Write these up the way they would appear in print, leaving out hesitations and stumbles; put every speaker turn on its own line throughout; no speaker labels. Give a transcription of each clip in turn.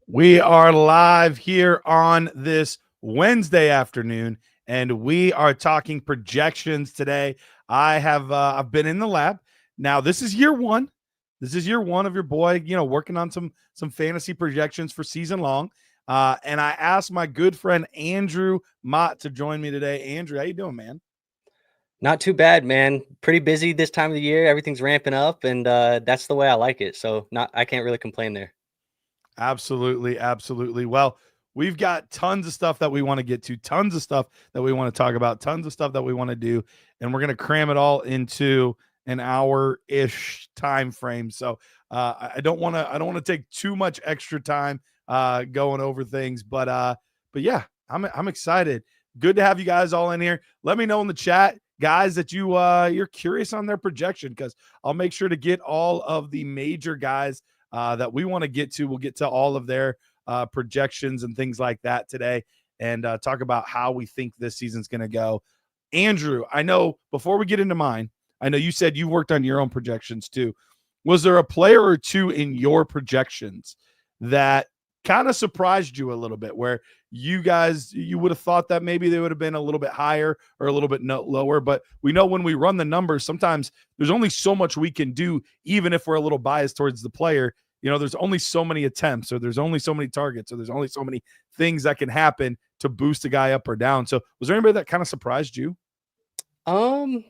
We are live here on this Wednesday afternoon, and we are talking projections today. I've been in the lab. Now, this is year one. This is year one of your boy, working on some fantasy projections for season long. And I asked my good friend Andrew Mott to join me today. Andrew, how you doing, man?
Not too bad, man. Pretty busy this time of the year. Everything's ramping up, and that's the way I like it. So, not I can't really complain there.
Absolutely, absolutely. Well, we've got tons of stuff that we want to get to, tons of stuff that we want to talk about, tons of stuff that we want to do, and we're going to cram it all into an hour-ish time frame. So I don't want to take too much extra time going over things, but yeah, I'm excited. Good to have you guys all in here. Let me know in the chat, guys, that you're curious on their projection, because I'll make sure to get all of the major guys that we want to get to. We'll get to all of their projections and things like that today, and talk about how we think this season's going to go. Andrew, I know before we get into mine, I know you said you worked on your own projections too. Was there a player or two in your projections that kind of surprised you a little bit, where you would have thought that maybe they would have been a little bit higher or a little bit lower? But we know when we run the numbers, sometimes there's only so much we can do, even if we're a little biased towards the player. There's only so many attempts, or there's only so many targets, or there's only so many things that can happen to boost a guy up or down. So was there anybody that kind of surprised you?
Um,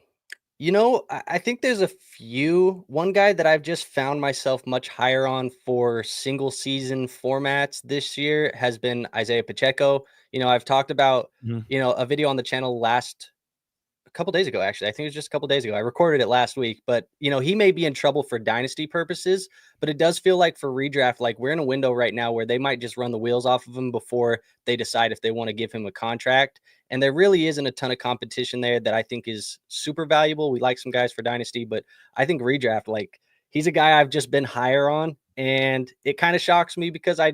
I think there's a few. One guy that I've just found myself much higher on for single season formats this year has been Isaiah Pacheco. I've talked about
Mhm.
a video on the channel a couple days ago, actually. I think it was just a couple days ago. I recorded it last week, but he may be in trouble for dynasty purposes, but it does feel like for redraft, like we're in a window right now where they might just run the wheels off of him before they decide if they want to give him a contract. And there really isn't a ton of competition there that I think is super valuable. We like some guys for dynasty, but I think redraft, like he's a guy I've just been higher on. And it kind of shocks me because I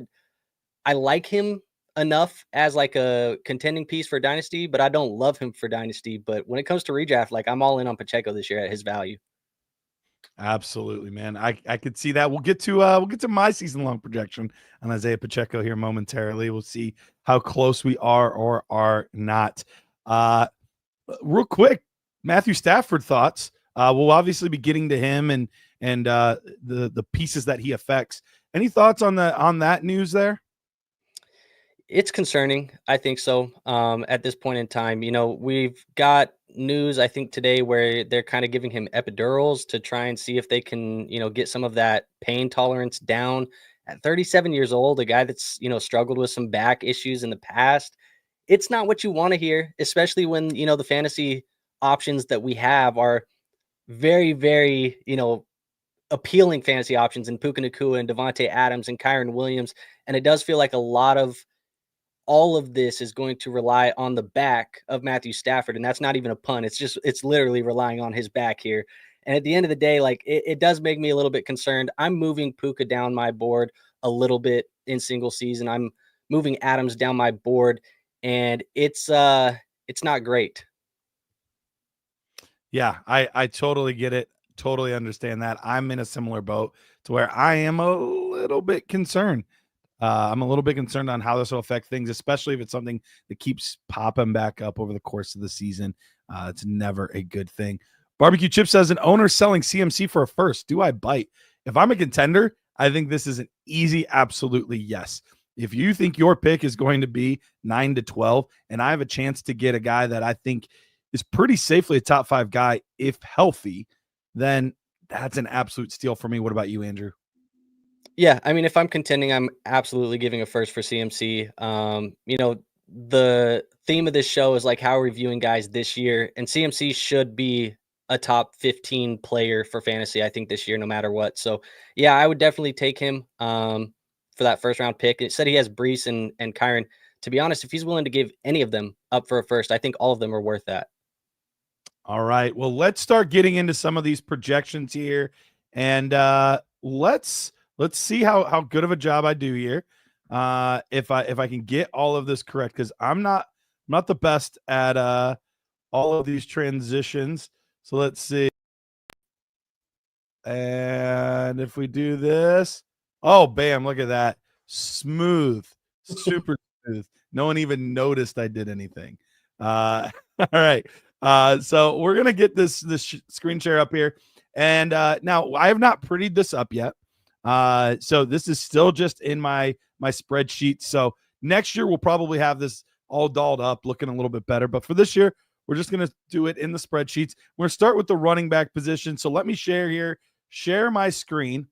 like him enough as like a contending piece for dynasty, but I don't love him for dynasty. But when it comes to redraft, like I'm all in on Pacheco this year at his value.
Absolutely, man. I could see that. We'll get to my season long projection on Isaiah Pacheco here momentarily. We'll see how close we are or are not. Uh Real quick, Matthew Stafford thoughts. We'll obviously be getting to him and the pieces that he affects. Any thoughts on that news there?
It's concerning. I think so. At this point in time, we've got news, I think today, where they're kind of giving him epidurals to try and see if they can, get some of that pain tolerance down at 37 years old, a guy that's, struggled with some back issues in the past. It's not what you want to hear, especially when, the fantasy options that we have are very, very, appealing fantasy options in Puka Nakua and Devontae Adams and Kyron Williams. And it does feel like a lot of all of this is going to rely on the back of Matthew Stafford. And that's not even a pun. It's literally relying on his back here. And at the end of the day, like it does make me a little bit concerned. I'm moving Puka down my board a little bit in single season. I'm moving Adams down my board, and it's not great.
Yeah, I totally get it. Totally understand that. I'm in a similar boat to where I am a little bit concerned. I'm a little bit concerned on how this will affect things, especially if it's something that keeps popping back up over the course of the season. It's never a good thing. Barbecue Chip says an owner selling CMC for a first. Do I bite? If I'm a contender, I think this is an easy, absolutely yes. If you think your pick is going to be 9 to 12, and I have a chance to get a guy that I think is pretty safely a top 5 guy if healthy, then that's an absolute steal for me. What about you, Andrew?
Yeah, I mean, if I'm contending, I'm absolutely giving a first for CMC. The theme of this show is like how we're viewing guys this year, and CMC should be a top 15 player for fantasy, I think, this year, no matter what. So, yeah, I would definitely take him for that first round pick. It said he has Brees and Kyron. To be honest, if he's willing to give any of them up for a first, I think all of them are worth that.
All right. Well, let's start getting into some of these projections here, and let's see how good of a job I do here. If I can get all of this correct, because I'm not the best at all of these transitions. So let's see. And if we do this, oh bam, look at that. smooth, super smooth. No one even noticed I did anything. All right. So we're gonna get this screen share up here, and now I have not prettied this up yet. So this is still just in my spreadsheet. So next year we'll probably have this all dolled up, looking a little bit better. But for this year, we're just gonna do it in the spreadsheets. We're gonna start with the running back position. So let me share my screen,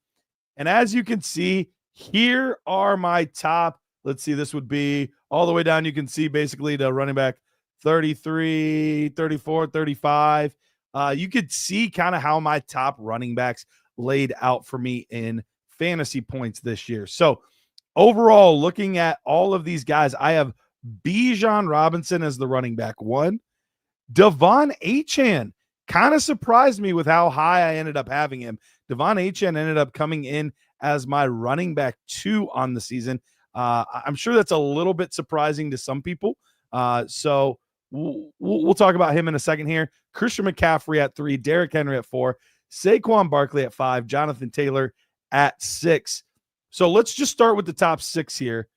and as you can see, here are my top. Let's see, this would be all the way down. You can see basically the running back 33, 34, 35. You could see kind of how my top running backs laid out for me in fantasy points this year. So overall, looking at all of these guys, I have Bijan Robinson as the running back one. Devon Achane kind of surprised me with how high I ended up having him. Devon Achane ended up coming in as my running back 2 on the season. I'm sure that's a little bit surprising to some people. So we'll talk about him in a second here. Christian McCaffrey at 3, Derrick Henry at 4, Saquon Barkley at 5, Jonathan Taylor at 6. So let's just start with the top 6 here.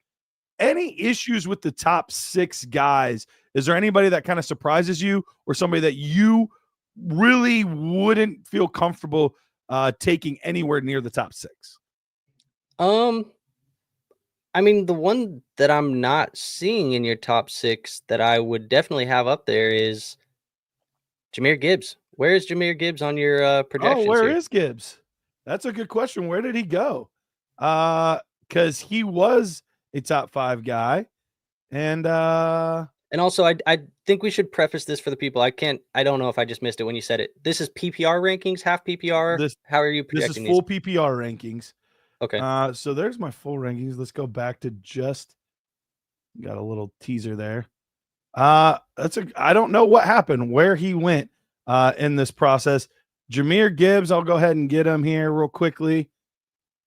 Any issues with the top 6 guys? Is there anybody that kind of surprises you, or somebody that you really wouldn't feel comfortable taking anywhere near the top 6?
I mean, the one that I'm not seeing in your top 6 that I would definitely have up there is Jahmyr Gibbs. Where is Jahmyr Gibbs on your
Oh,
projections
where
here?
is Gibbs? That's a good question. Where did he go? Because he was a top 5 guy, and
And also, I think we should preface this for the people. I don't know if I just missed it when you said it. This is PPR rankings, half PPR.
this
How are you
this is
projecting these?
full PPR rankings.
Okay.
So there's my full rankings. Let's go back to just got a little teaser there. I don't know what happened, where he went in this process. Jahmyr Gibbs, I'll go ahead and get him here real quickly,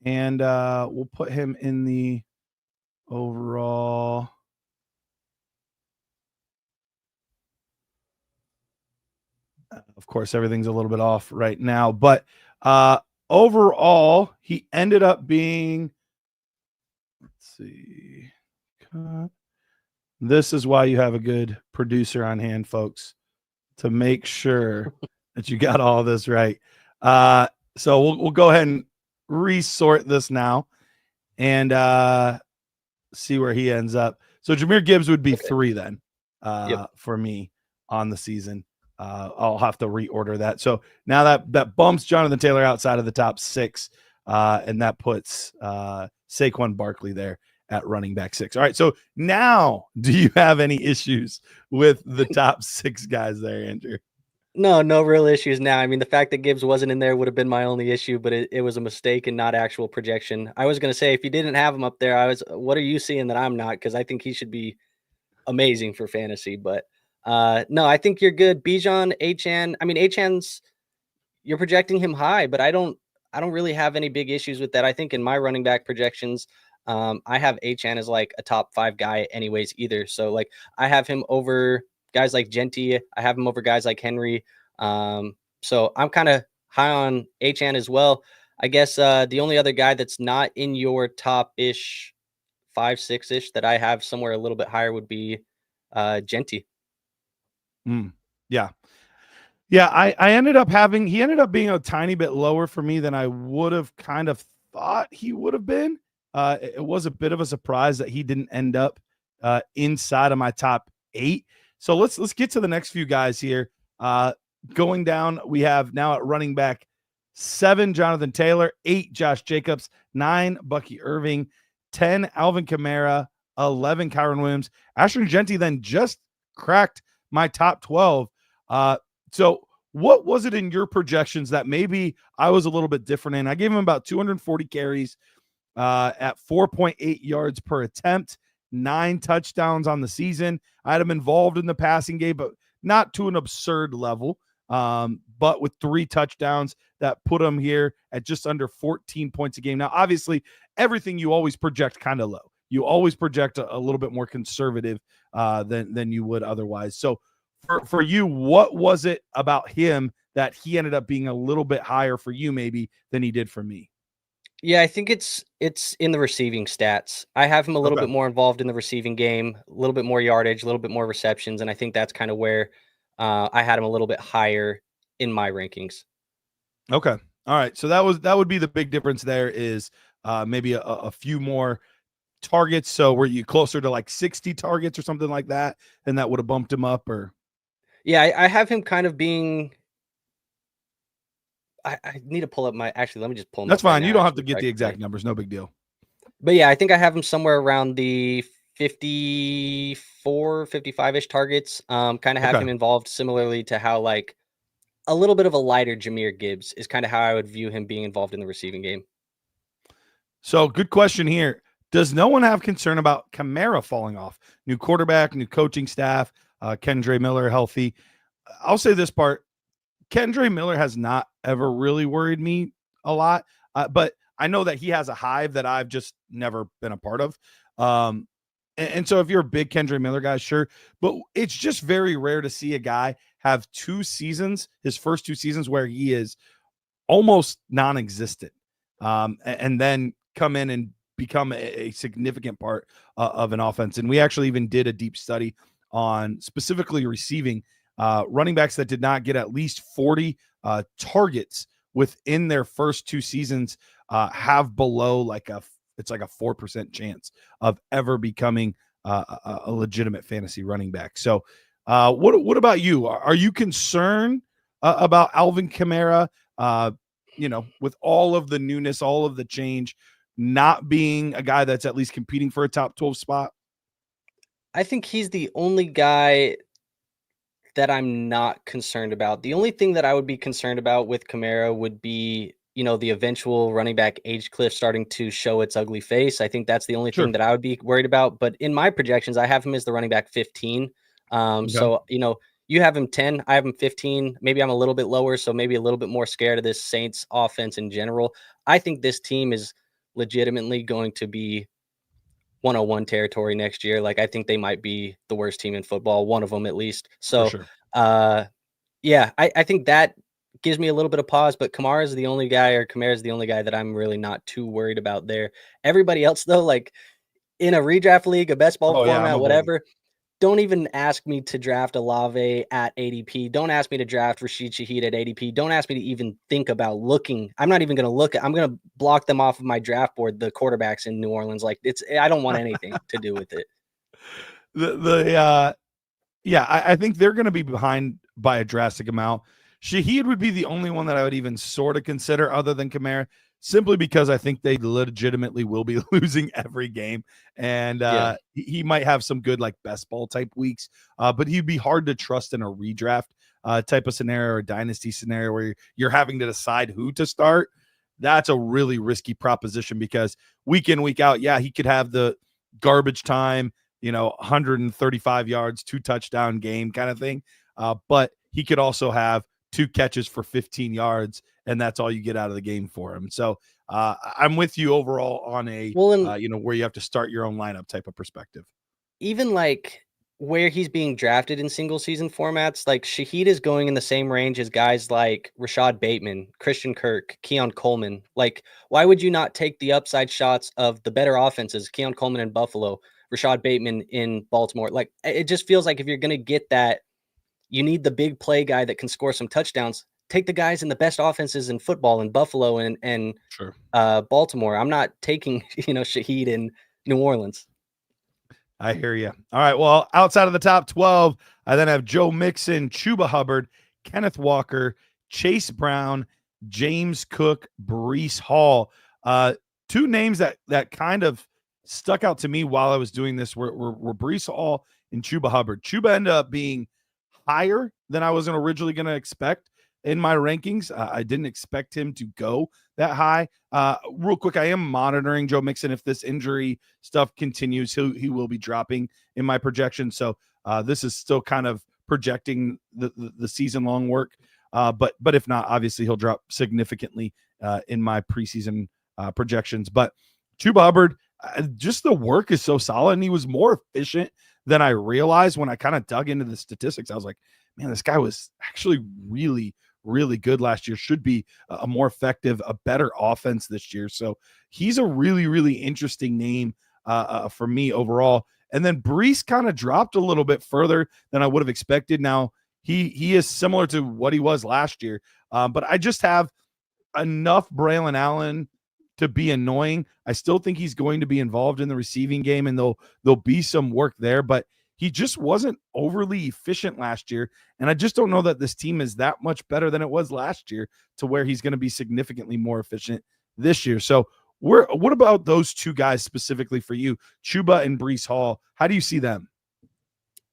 and we'll put him in the overall. Of course, everything's a little bit off right now, but overall, he ended up being. Let's see. This is why you have a good producer on hand, folks, to make sure that you got all this right. So we'll go ahead and resort this now and see where he ends up. So Jahmyr Gibbs would be 3 then for me on the season. I'll have to reorder that. So now that bumps Jonathan Taylor outside of the top 6, and that puts Saquon Barkley there at running back 6. All right. So now, do you have any issues with the top 6 guys there, Andrew?
No real issues now. I mean, the fact that Gibbs wasn't in there would have been my only issue, but it was a mistake and not actual projection. I was going to say, if you didn't have him up there, what are you seeing that I'm not? Because I think he should be amazing for fantasy. But no, I think you're good. Bijan, Achane. I mean, Achane's, you're projecting him high, but I don't really have any big issues with that. I think in my running back projections, I have Achane as like a top 5 guy anyways either. So like I have him over guys like Genty. I have him over guys like Henry. So I'm kind of high on Achane as well. I guess the only other guy that's not in your top-ish 5, 6-ish that I have somewhere a little bit higher would be Genty.
Yeah. Yeah, I ended up he ended up being a tiny bit lower for me than I would have kind of thought he would have been. It was a bit of a surprise that he didn't end up inside of my top 8. So let's get to the next few guys here. Going down, we have now at running back 7, Jonathan Taylor, 8, Josh Jacobs, 9, Bucky Irving, 10, Alvin Kamara, 11, Kyron Williams. Ashton Genty then just cracked my top 12. So what was it in your projections that maybe I was a little bit different in? I gave him about 240 carries at 4.8 yards per attempt, 9 touchdowns on the season. I had him involved in the passing game, but not to an absurd level. But with 3 touchdowns that put him here at just under 14 points a game. Now, obviously, everything you always project kind of low. You always project a little bit more conservative than you would otherwise. So for you, what was it about him that he ended up being a little bit higher for you maybe than he did for me?
Yeah, I think it's in the receiving stats. I have him a little
Okay.
bit more involved in the receiving game, a little bit more yardage, a little bit more receptions, and I think that's kind of where I had him a little bit higher in my rankings.
Okay. All right. So that would be the big difference there is maybe a few more targets. So were you closer to like 60 targets or something like that? And that would have bumped him up or
Yeah, I have him kind of being. I need to pull up my. Actually, let me just pull him
that's
up right
fine. You
now.
don't have to
Actually,
get
so I
the
can tell you.
exact numbers. No big deal.
But yeah, I think I have him somewhere around the 54, 55-ish targets. Kind of have
Okay.
him involved similarly to how like a little bit of a lighter Jameer Gibbs is kind of how I would view him being involved in the receiving game.
So good question here. Does no one have concern about Kamara falling off? New quarterback, new coaching staff, Kendre Miller healthy. I'll say this part. Kendre Miller has not ever really worried me a lot, but I know that he has a hive that I've just never been a part of. And so if you're a big Kendre Miller guy, sure, but it's just very rare to see a guy have 2 seasons, his first 2 seasons, where he is almost non-existent, and then come in and become a significant part of an offense. And we actually even did a deep study on specifically receiving running backs that did not get at least 40 targets within their first 2 seasons have below like it's like a 4% chance of ever becoming a legitimate fantasy running back. So what about you? Are you concerned about Alvin Kamara? Uh, with all of the newness, all of the change, not being a guy that's at least competing for a top 12 spot?
I think he's the only guy that I'm not concerned about. The only thing that I would be concerned about with Kamara would be, the eventual running back age cliff starting to show its ugly face. I think that's the only
Sure.
thing that I would be worried about. But in my projections, I have him as the running back 15.
Okay.
So, you have him 10, I have him 15. Maybe I'm a little bit lower, so maybe a little bit more scared of this Saints offense in general. I think this team is legitimately going to be 101 territory next year. Like, I think they might be the worst team in football, one of them at least.
For
So,
sure.
uh, yeah, I think that gives me a little bit of pause, but Kamara is the only guy, or Kamara is the only guy that I'm really not too worried about there. Everybody else, though, like in a redraft league, a best ball
Oh yeah, I'm
format,
avoiding.
whatever, don't even ask me to draft Olave at ADP. Don't ask me to draft Rashid Shaheed at ADP. Don't ask me to even think about looking. I'm not even going to look at. I'm going to block them off of my draft board. The quarterbacks in New Orleans, like I don't want anything to do with it.
The Yeah, I think they're going to be behind by a drastic amount. Shaheed would be the only one that I would even sort of consider other than Kamara, simply because I think they legitimately will be losing every game. And
Yeah.
he might have some good, like, best ball type weeks, but he'd be hard to trust in a redraft type of scenario or dynasty scenario where you're having to decide who to start. That's a really risky proposition because week in, week out, yeah, he could have the garbage time, 135 yards, 2 touchdown game kind of thing. But he could also have 2 catches for 15 yards, and that's all you get out of the game for him. So I'm with you overall on
Well, and
where you have to start your own lineup type of perspective.
even like where he's being drafted in single season formats, like Shaheed is going in the same range as guys like Rashad Bateman, Christian Kirk, Keon Coleman. Like, why would you not take the upside shots of the better offenses, Keon Coleman in Buffalo, Rashad Bateman in Baltimore? Like, it just feels like if you're going to get that, you need the big play guy that can score some touchdowns. Take the guys in the best offenses in football in Buffalo
Sure.
and Baltimore. I'm not taking, Shaheed in New Orleans.
I hear you. All right. Well, outside of the top 12, I then have Joe Mixon, Chuba Hubbard, Kenneth Walker, Chase Brown, James Cook, Brees Hall. Two names that kind of stuck out to me while I was doing this were Brees Hall and Chuba Hubbard. Chuba ended up being higher than I was originally going to expect in my rankings. I didn't expect him to go that high. Real quick, I am monitoring Joe Mixon. If this injury stuff continues, he will be dropping in my projection. So this is still kind of projecting the season long work. But if not, obviously he'll drop significantly in my preseason projections. But Chuba Hubbard, just the work is so solid, and he was more efficient than I realized when I kind of dug into the statistics. I was like, man, this guy was actually really, really good last year, should be a more effective, a better offense this year. So he's a really, really interesting name for me overall. And then Brees kind of dropped a little bit further than I would have expected. Now he is similar to what he was last year, but I just have enough Braylon Allen to be annoying. I still think he's going to be involved in the receiving game, and there'll be some work there, but he just wasn't overly efficient last year. And I just don't know that this team is that much better than it was last year to where he's going to be significantly more efficient this year. So what about those two guys specifically for you, Chuba and Brees Hall? How do you see them?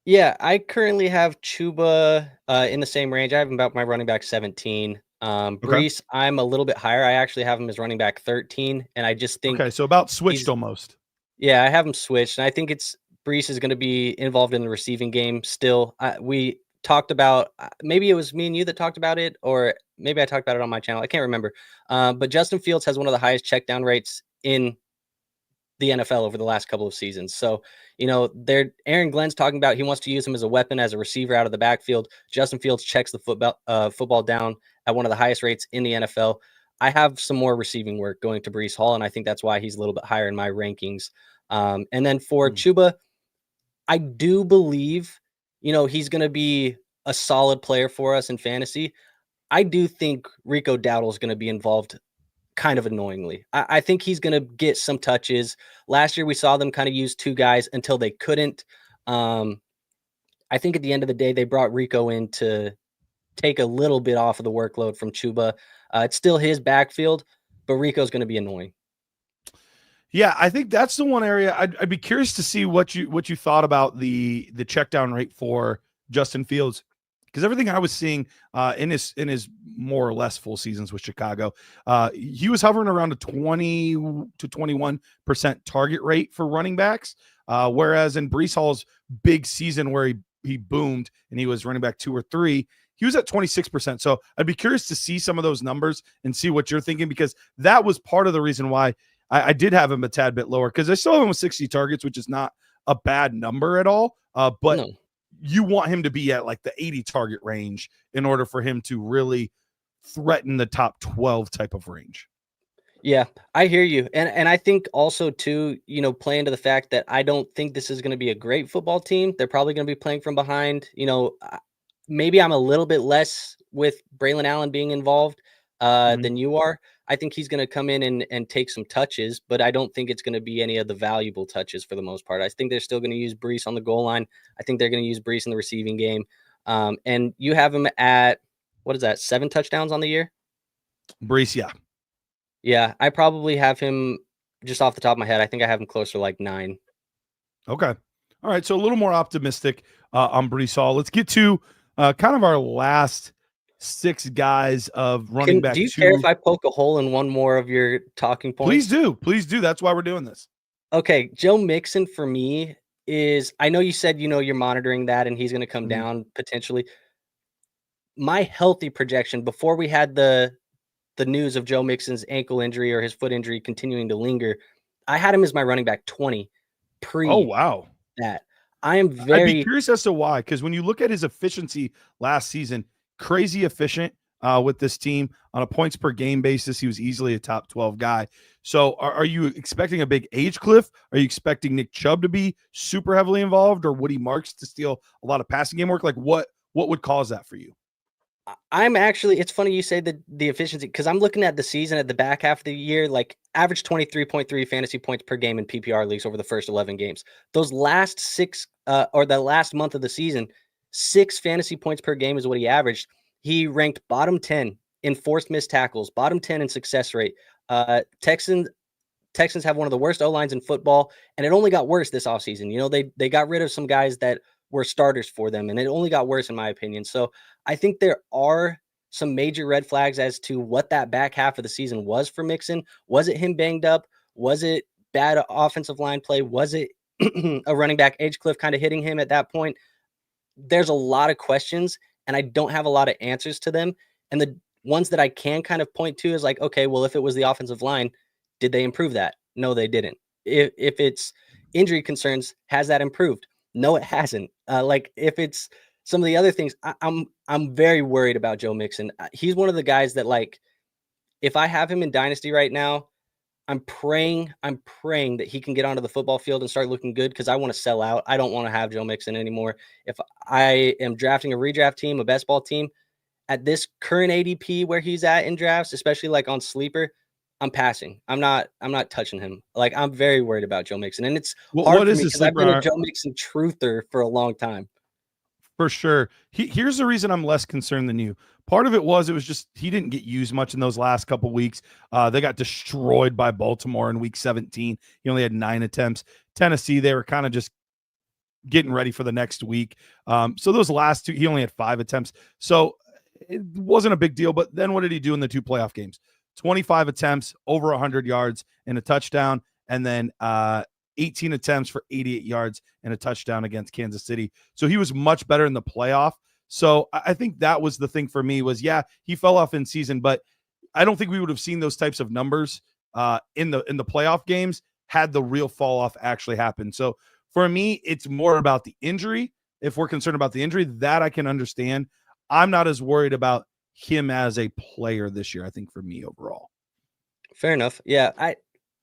Yeah, I currently have Chuba in the same range. I have him about my running back 17.
Okay.
Brees, I'm a little bit higher. I actually have him as running back 13, and I just think
Okay. So about switched
he's
almost.
yeah, I have him switched, and I think it's Brees is going to be involved in the receiving game still. We talked about maybe it was me and you that talked about it, or maybe I talked about it on my channel. I can't remember. But Justin Fields has one of the highest check down rates in the NFL over the last couple of seasons. So, Aaron Glenn's talking about he wants to use him as a weapon, as a receiver out of the backfield. Justin Fields checks the football down at one of the highest rates in the NFL. I have some more receiving work going to Brees Hall, and I think that's why he's a little bit higher in my rankings. And then for Chuba, I do believe, he's going to be a solid player for us in fantasy. I do think Rico Dowdle is going to be involved kind of annoyingly. I think he's going to get some touches. Last year, we saw them kind of use two guys until they couldn't. I think at the end of the day, they brought Rico in to take a little bit off of the workload from Chuba. It's still his backfield, but Rico's going to be annoying.
Yeah, I think that's the one area I'd be curious to see what you thought about the check down rate for Justin Fields, because everything I was seeing in his more or less full seasons with Chicago, he was hovering around a 20 to 21% target rate for running backs, whereas in Brees Hall's big season where he boomed and he was running back 2 or 3, he was at 26%. So I'd be curious to see some of those numbers and see what you're thinking, because that was part of the reason why I did have him a tad bit lower, because I still have him with 60 targets, which is not a bad number at all. But
No.
you want him to be at like the 80 target range in order for him to really threaten the top 12 type of range.
Yeah, I hear you. And I think also too, play into the fact that I don't think this is going to be a great football team. They're probably going to be playing from behind. Maybe I'm a little bit less with Braylon Allen being involved than you are. I think he's going to come in and take some touches, but I don't think it's going to be any of the valuable touches for the most part. I think they're still going to use Brees on the goal line. I think they're going to use Brees in the receiving game. And you have him at, what is that, 7 touchdowns on the year?
Brees, yeah.
Yeah, I probably have him, just off the top of my head, I think I have him closer to like 9.
Okay. All right. So a little more optimistic on Brees Hall. Let's get to kind of our last 6 guys of running back.
Do you
2.
care if I poke a hole in one more of your talking points?
Please do. Please do. That's why we're doing this.
Okay. Joe Mixon for me is, I know you said, you're monitoring that and he's going to come down potentially. My healthy projection before we had the news of Joe Mixon's ankle injury or his foot injury continuing to linger, I had him as my running back 20
Oh, wow.
that. I am
I'd
very
be curious as to why, because when you look at his efficiency last season, crazy efficient with this team on a points per game basis. He was easily a top 12 guy. So are you expecting a big age cliff? Are you expecting Nick Chubb to be super heavily involved, or Woody Marks to steal a lot of passing game work? Like what would cause that for you?
I'm actually, it's funny you say the efficiency, because I'm looking at the season at the back half of the year, like average 23.3 fantasy points per game in PPR leagues over the first 11 games. Those last 6 or the last month of the season, 6 fantasy points per game is what he averaged. He ranked bottom 10 in forced missed tackles, bottom 10 in success rate. Texans have one of the worst O-lines in football, and it only got worse this offseason. They got rid of some guys that were starters for them, and it only got worse in my opinion. So I think there are some major red flags as to what that back half of the season was for Mixon. Was it him banged up? Was it bad offensive line play? Was it a running back age cliff kind of hitting him at that point? There's a lot of questions, and I don't have a lot of answers to them. And the ones that I can kind of point to is like, okay, well, if it was the offensive line, did they improve that? No, they didn't. If it's injury concerns, has that improved? No, it hasn't. If it's some of the other things, I'm very worried about Joe Mixon. He's one of the guys that, like, if I have him in Dynasty right now, I'm praying that he can get onto the football field and start looking good, because I want to sell out. I don't want to have Joe Mixon anymore. If I am drafting a redraft team, a best ball team, at this current ADP where he's at in drafts, especially like on sleeper, I'm passing. I'm not touching him. Like, I'm very worried about Joe Mixon. And it's hard
What
for
is
me
the
because I've been a
sleeper?
Joe Mixon truther for a long time.
For sure. Here's the reason I'm less concerned than you. Part of it was just he didn't get used much in those last couple weeks. They got destroyed by Baltimore in week 17. He only had 9 attempts. Tennessee, they were kind of just getting ready for the next week. So those last two, he only had 5 attempts. So it wasn't a big deal. But then what did he do in the 2 playoff games? 25 attempts, over 100 yards and a touchdown. And then 18 attempts for 88 yards and a touchdown against Kansas City. So he was much better in the playoff. So I think that was the thing for me was, yeah, he fell off in season, but I don't think we would have seen those types of numbers in the playoff games had the real fall off actually happened. So for me, it's more about the injury. If we're concerned about the injury, that I can understand. I'm not as worried about him as a player this year, I think, for me overall.
Fair enough. Yeah,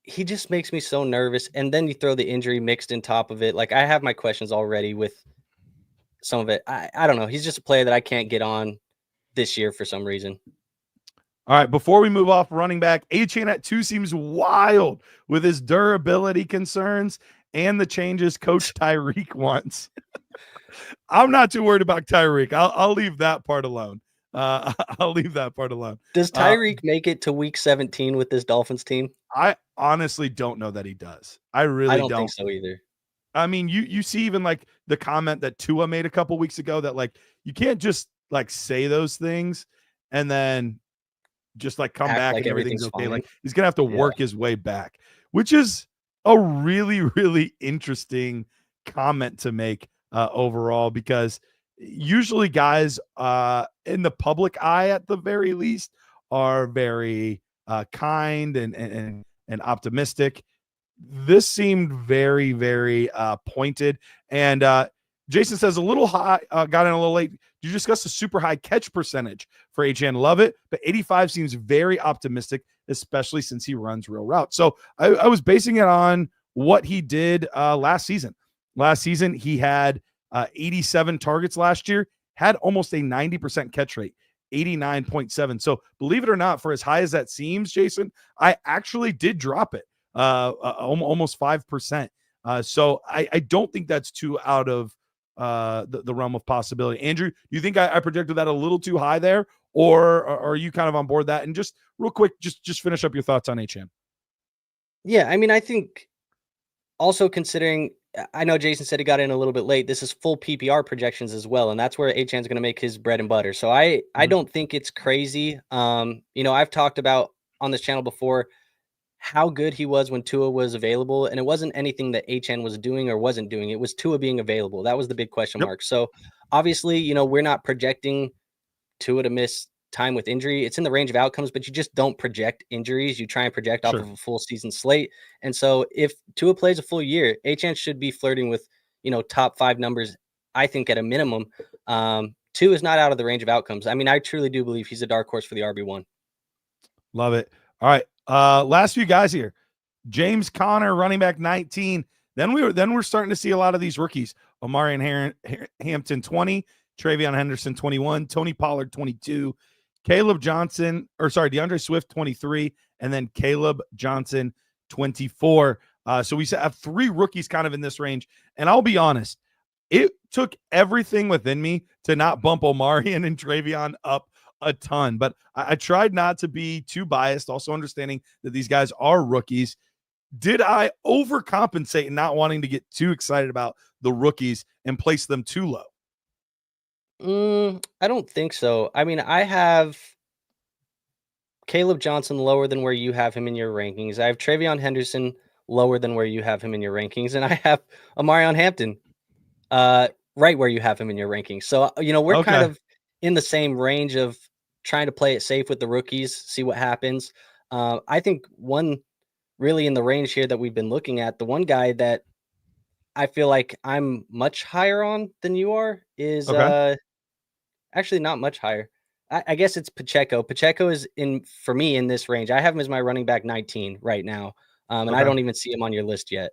he just makes me so nervous. And then you throw the injury mixed in top of it. Like, I have my questions already with some of it. I don't know. He's just a player that I can't get on this year for some reason.
All right, before we move off running back, Achane at 2 seems wild with his durability concerns and the changes Coach Tyreek wants. I'm not too worried about Tyreek. I'll leave that part alone. I'll leave that part alone.
Does Tyreek make it to week 17 with this Dolphins team?
I honestly don't know that he does. I
I
really
don't think
don't.
so either.
I mean, you see even like the comment that Tua made a couple weeks ago that like you can't just like say those things and then just like come
Act
back
like
and everything's
everything's
okay.
fine.
Like he's gonna have to
Yeah.
work his way back, which is a really, really interesting comment to make overall, because usually guys in the public eye at the very least are very kind and optimistic. This seemed very, very pointed. And Jason says a little high, got in a little late. Did you discuss the super high catch percentage for HN? Love it, but 85 seems very optimistic, especially since he runs real routes. So I was basing it on what he did last season. Last season, he had 87 targets last year, had almost a 90% catch rate. 89.7. So believe it or not, for as high as that seems, Jason, I actually did drop it almost 5%. So I don't think that's too out of the realm of possibility. Andrew, do you think I projected that a little too high there, or are you kind of on board that? And just real quick, just finish up your thoughts on HN.
Yeah, I mean, I think also considering, I know Jason said he got in a little bit late. This is full PPR projections as well, and that's where HN's going to make his bread and butter. So I don't think it's crazy. I've talked about on this channel before how good he was when Tua was available, and it wasn't anything that HN was doing or wasn't doing. It was Tua being available. That was the big question
Yep.
mark. So obviously, we're not projecting Tua to miss time with injury. It's in the range of outcomes, but you just don't project injuries. You try and project off
Sure.
of a full season slate. And so if Tua plays a full year, HN should be flirting with, top 5 numbers, I think, at a minimum. 2 is not out of the range of outcomes. I mean, I truly do believe he's a dark horse for the RB1.
Love it. All right. Last few guys here. James Conner, running back 19. Then we're starting to see a lot of these rookies. Omari and Hampton 20, Travion Henderson 21, Tony Pollard 22, DeAndre Swift 23, and then Caleb Johnson 24. So we have 3 rookies kind of in this range. And I'll be honest, it took everything within me to not bump Omarion and Travion up a ton, but I tried not to be too biased, also understanding that these guys are rookies. Did I overcompensate in not wanting to get too excited about the rookies and place them too low?
I don't think so. I mean, I have Caleb Johnson lower than where you have him in your rankings. I have Travion Henderson lower than where you have him in your rankings. And I have Omarion Hampton right where you have him in your rankings. So, we're kind
Okay.
of in the same range of trying to play it safe with the rookies, see what happens. I think one really in the range here that we've been looking at, the one guy that I feel like I'm much higher on than you are is
Okay.
actually not much higher. I guess it's Pacheco. Pacheco is in for me in this range. I have him as my running back 19 right now. And I
Okay.
don't even see him on your list yet.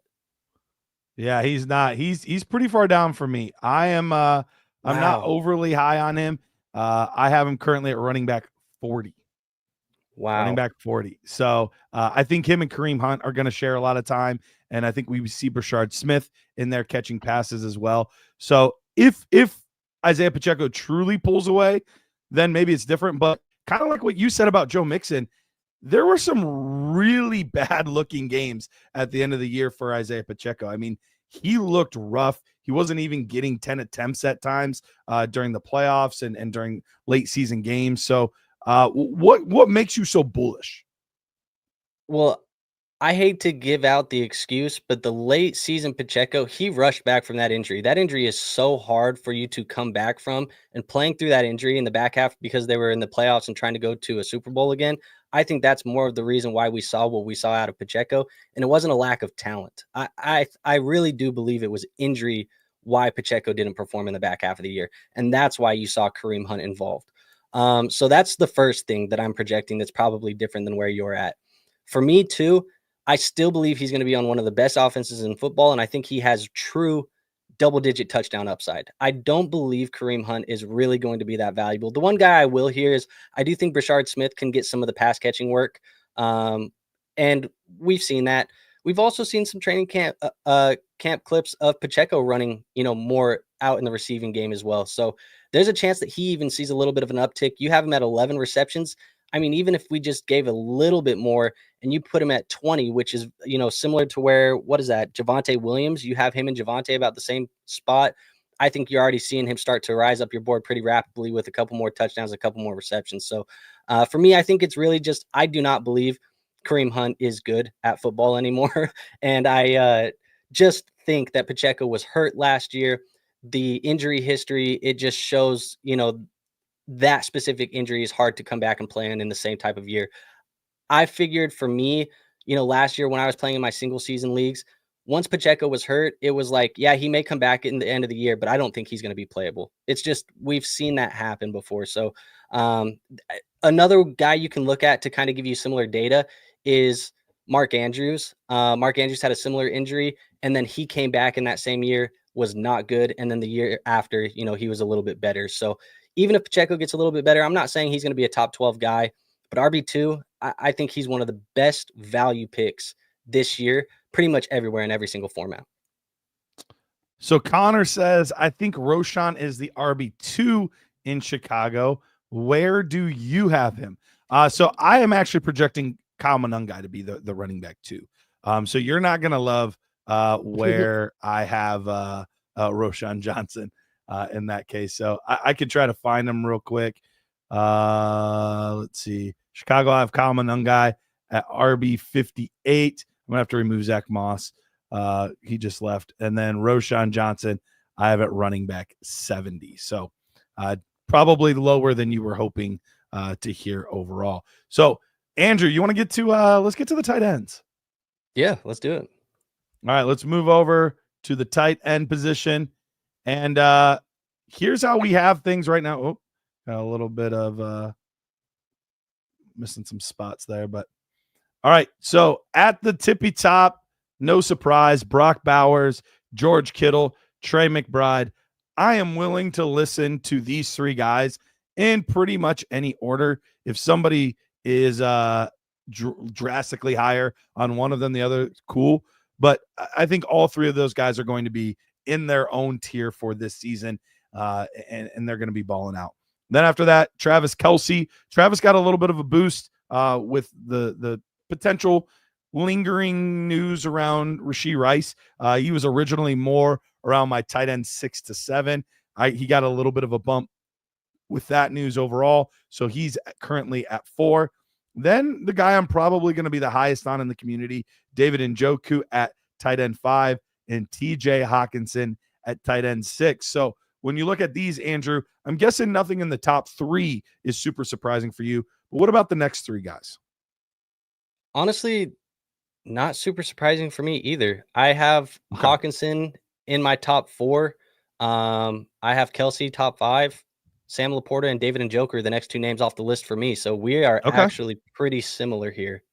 Yeah, he's not. He's pretty far down for me. I'm not
Wow.
overly high on him. I have him currently at running back 40. Running
Wow.
back 40. So I think him and Kareem Hunt are going to share a lot of time. And I think we see Brashard Smith in there catching passes as well. So if Isaiah Pacheco truly pulls away, then maybe it's different. But kind of like what you said about Joe Mixon, there were some really bad looking games at the end of the year for Isaiah Pacheco. I mean, he looked rough. He wasn't even getting 10 attempts at times during the playoffs and during late season games. So what makes you so bullish?
Well, I hate to give out the excuse, but the late season Pacheco, he rushed back from that injury. That injury is so hard for you to come back from, and playing through that injury in the back half because they were in the playoffs and trying to go to a Super Bowl again. I think that's more of the reason why we saw what we saw out of Pacheco, and it wasn't a lack of talent. I really do believe it was injury why Pacheco didn't perform in the back half of the year, and that's why you saw Kareem Hunt involved. So that's the first thing that I'm projecting that's probably different than where you're at. For me too, I still believe he's going to be on one of the best offenses in football, and I think he has true double-digit touchdown upside. I don't believe Kareem Hunt is really going to be that valuable. The one guy I will hear is I do think Brashard Smith can get some of the pass catching work, and we've seen that. We've also seen some training camp clips of Pacheco running, more out in the receiving game as well. So there's a chance that he even sees a little bit of an uptick. You have him at 11 receptions. I mean, even if we just gave a little bit more and you put him at 20, which is, similar to where, what is that? Javonte Williams, you have him and Javonte about the same spot. I think you're already seeing him start to rise up your board pretty rapidly with a couple more touchdowns, a couple more receptions. So for me, I think it's really just, I do not believe Kareem Hunt is good at football anymore. And I just think that Pacheco was hurt last year. The injury history, it just shows, that specific injury is hard to come back and play in the same type of year. I figured for me, last year when I was playing in my single season leagues, once Pacheco was hurt, it was like, yeah, he may come back in the end of the year, but I don't think he's going to be playable. It's just we've seen that happen before. So another guy you can look at to kind of give you similar data is Mark Andrews. Mark Andrews had a similar injury, and then he came back in that same year, was not good, and then the year after, he was a little bit better. So even if Pacheco gets a little bit better, I'm not saying he's going to be a top 12 guy, but RB2, I think he's one of the best value picks this year, pretty much everywhere in every single format.
So Connor says, I think Roshan is the RB2 in Chicago. Where do you have him? So I am actually projecting Kyle Monangai to be the running back too. So you're not going to love where I have Roshan Johnson in that case. So I could try to find him real quick. Let's see. Chicago, I have Kyle Monangai at RB 58. I'm going to have to remove Zach Moss. He just left. And then Roshan Johnson, I have at running back 70. So probably lower than you were hoping to hear overall. So Andrew, you want to get to let's get to the tight ends.
Yeah, let's do it.
All right, let's move over to the tight end position. And here's how we have things right now. Oh, got a little bit of missing some spots there, but all right. So at the tippy top, no surprise, Brock Bowers, George Kittle, Trey McBride. I am willing to listen to these three guys in pretty much any order. If somebody is drastically higher on one of them, the other, cool. But I think all three of those guys are going to be in their own tier for this season, and they're going to be balling out. Then after that, Travis Kelce. Travis got a little bit of a boost with the potential lingering news around Rashee Rice. He was originally more around my tight end 6 to 7. He got a little bit of a bump with that news overall. So he's currently at 4. Then the guy I'm probably going to be the highest on in the community, David Njoku at tight end 5 and TJ Hawkinson at tight end 6. So when you look at these, Andrew, I'm guessing nothing in the top 3 is super surprising for you. But what about the next 3 guys?
Honestly, not super surprising for me either. I have
Okay.
Hawkinson in my top 4, I have Kelsey top 5, Sam Laporta, and David Njoku, the next 2 names off the list for me. So we are
Okay.
actually pretty similar here.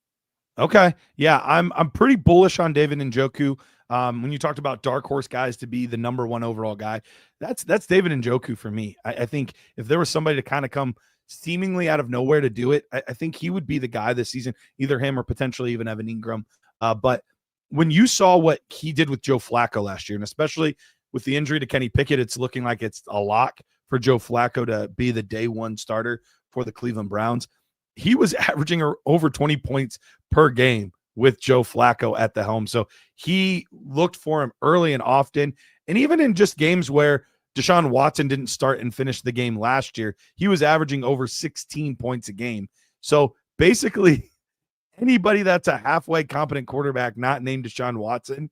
Okay. Yeah, I'm pretty bullish on David Njoku. When you talked about dark horse guys to be the number 1 overall guy, that's David Njoku for me. I think if there was somebody to kind of come seemingly out of nowhere to do it, I think he would be the guy this season, either him or potentially even Evan Ingram. But when you saw what he did with Joe Flacco last year, and especially with the injury to Kenny Pickett, it's looking like it's a lock for Joe Flacco to be the day 1 starter for the Cleveland Browns. He was averaging over 20 points per game with Joe Flacco at the helm. So he looked for him early and often. And even in just games where Deshaun Watson didn't start and finish the game last year, he was averaging over 16 points a game. So basically, anybody that's a halfway competent quarterback not named Deshaun Watson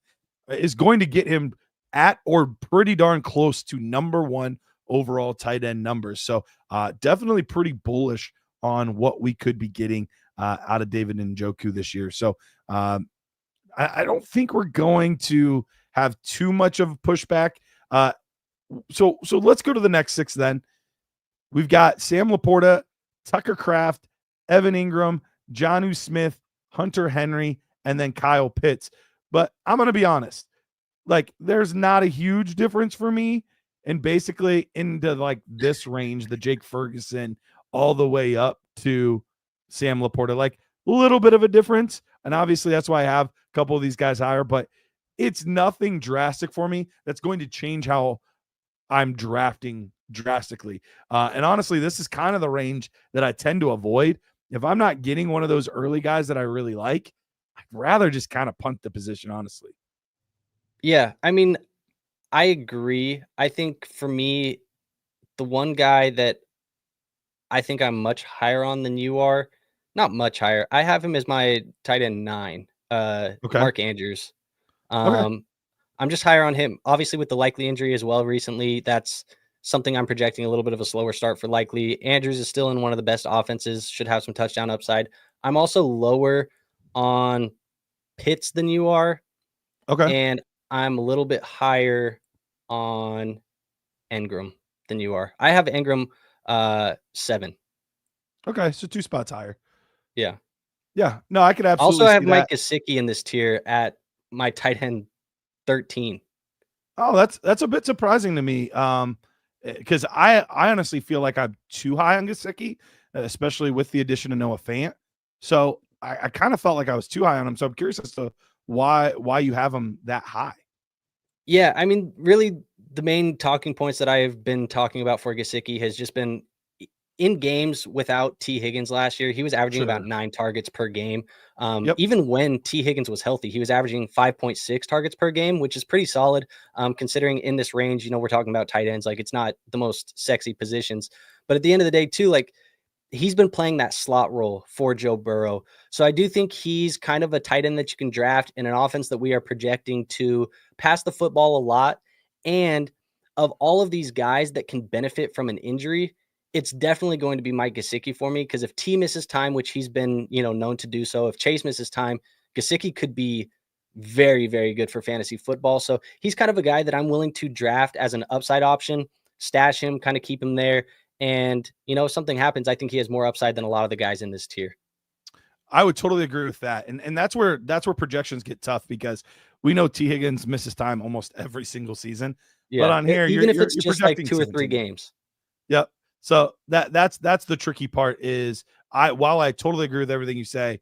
is going to get him at or pretty darn close to number 1 overall tight end numbers. So definitely pretty bullish on what we could be getting out of David Njoku this year. So I don't think we're going to have too much of a pushback. So let's go to the next 6 then. We've got Sam Laporta, Tucker Kraft, Evan Ingram, Jonnu Smith, Hunter Henry, and then Kyle Pitts. But I'm going to be honest, like there's not a huge difference for me. And basically into like this range, the Jake Ferguson all the way up to Sam Laporta, like a little bit of a difference. And obviously that's why I have a couple of these guys higher, but it's nothing drastic for me that's going to change how I'm drafting drastically. And honestly, this is kind of the range that I tend to avoid. If I'm not getting one of those early guys that I really like, I'd rather just kind of punt the position, honestly.
Yeah, I mean, I agree. I think for me, the one guy that I think I'm much higher on than you are, not much higher. I have him as my tight end 9,
Okay.
Mark Andrews.
Okay.
I'm just higher on him. Obviously, with the Likely injury as well recently, that's something I'm projecting a little bit of a slower start for Likely. Andrews is still in one of the best offenses, should have some touchdown upside. I'm also lower on Pitts than you are,
Okay.
and I'm a little bit higher on Ingram than you are. I have Ingram 7.
Okay. So 2 spots higher.
Yeah.
Yeah. No, I could
Also,
absolutely
I
see
have Mike
that.
Gesicki in this tier at my tight end 13.
Oh, that's a bit surprising to me. Because I honestly feel like I'm too high on Gesicki, especially with the addition of Noah Fant. So I kind of felt like I was too high on him. So I'm curious as to why you have him that high.
Yeah, I mean, really, the main talking points that I have been talking about for Gesicki has just been in games without T. Higgins last year, he was averaging about
Sure.
9 targets per game.
Yep.
Even when T. Higgins was healthy, he was averaging 5.6 targets per game, which is pretty solid. Considering in this range, we're talking about tight ends, like it's not the most sexy positions. But at the end of the day, too, like he's been playing that slot role for Joe Burrow. So I do think he's kind of a tight end that you can draft in an offense that we are projecting to pass the football a lot. And of all of these guys that can benefit from an injury, it's definitely going to be Mike Gesicki for me, because if T misses time, which he's been, known to do so, if Chase misses time, Gesicki could be very, very good for fantasy football. So he's kind of a guy that I'm willing to draft as an upside option, stash him, kind of keep him there. And, if something happens, I think he has more upside than a lot of the guys in this tier.
I would totally agree with that. And that's where projections get tough, because we know T. Higgins misses time almost every single season. But
Yeah.
on here,
Even if it's
you're
just like
projecting
2 or 3
17.
games.
Yep. So that's the tricky part is while I totally agree with everything you say,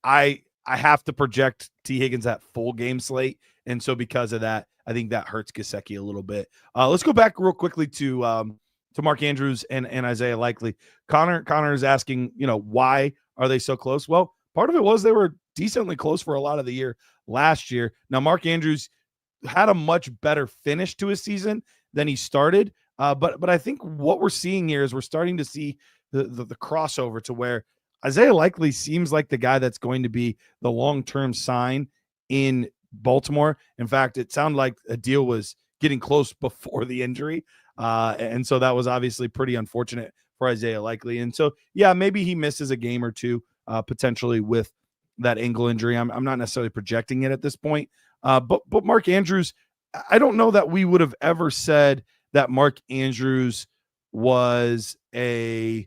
I have to project T. Higgins at full game slate. And so because of that, I think that hurts Gesicki a little bit. Let's go back real quickly to Mark Andrews and Isaiah Likely. Connor is asking, why are they so close? Well, part of it was they were decently close for a lot of the year last year. Now, Mark Andrews had a much better finish to his season than he started. But I think what we're seeing here is we're starting to see the crossover to where Isaiah Likely seems like the guy that's going to be the long-term sign in Baltimore. In fact, it sounded like a deal was getting close before the injury. And so that was obviously pretty unfortunate for Isaiah Likely. And so, yeah, maybe he misses a game or two potentially with that ankle injury. I'm not necessarily projecting it at this point. But Mark Andrews, I don't know that we would have ever said that Mark Andrews was an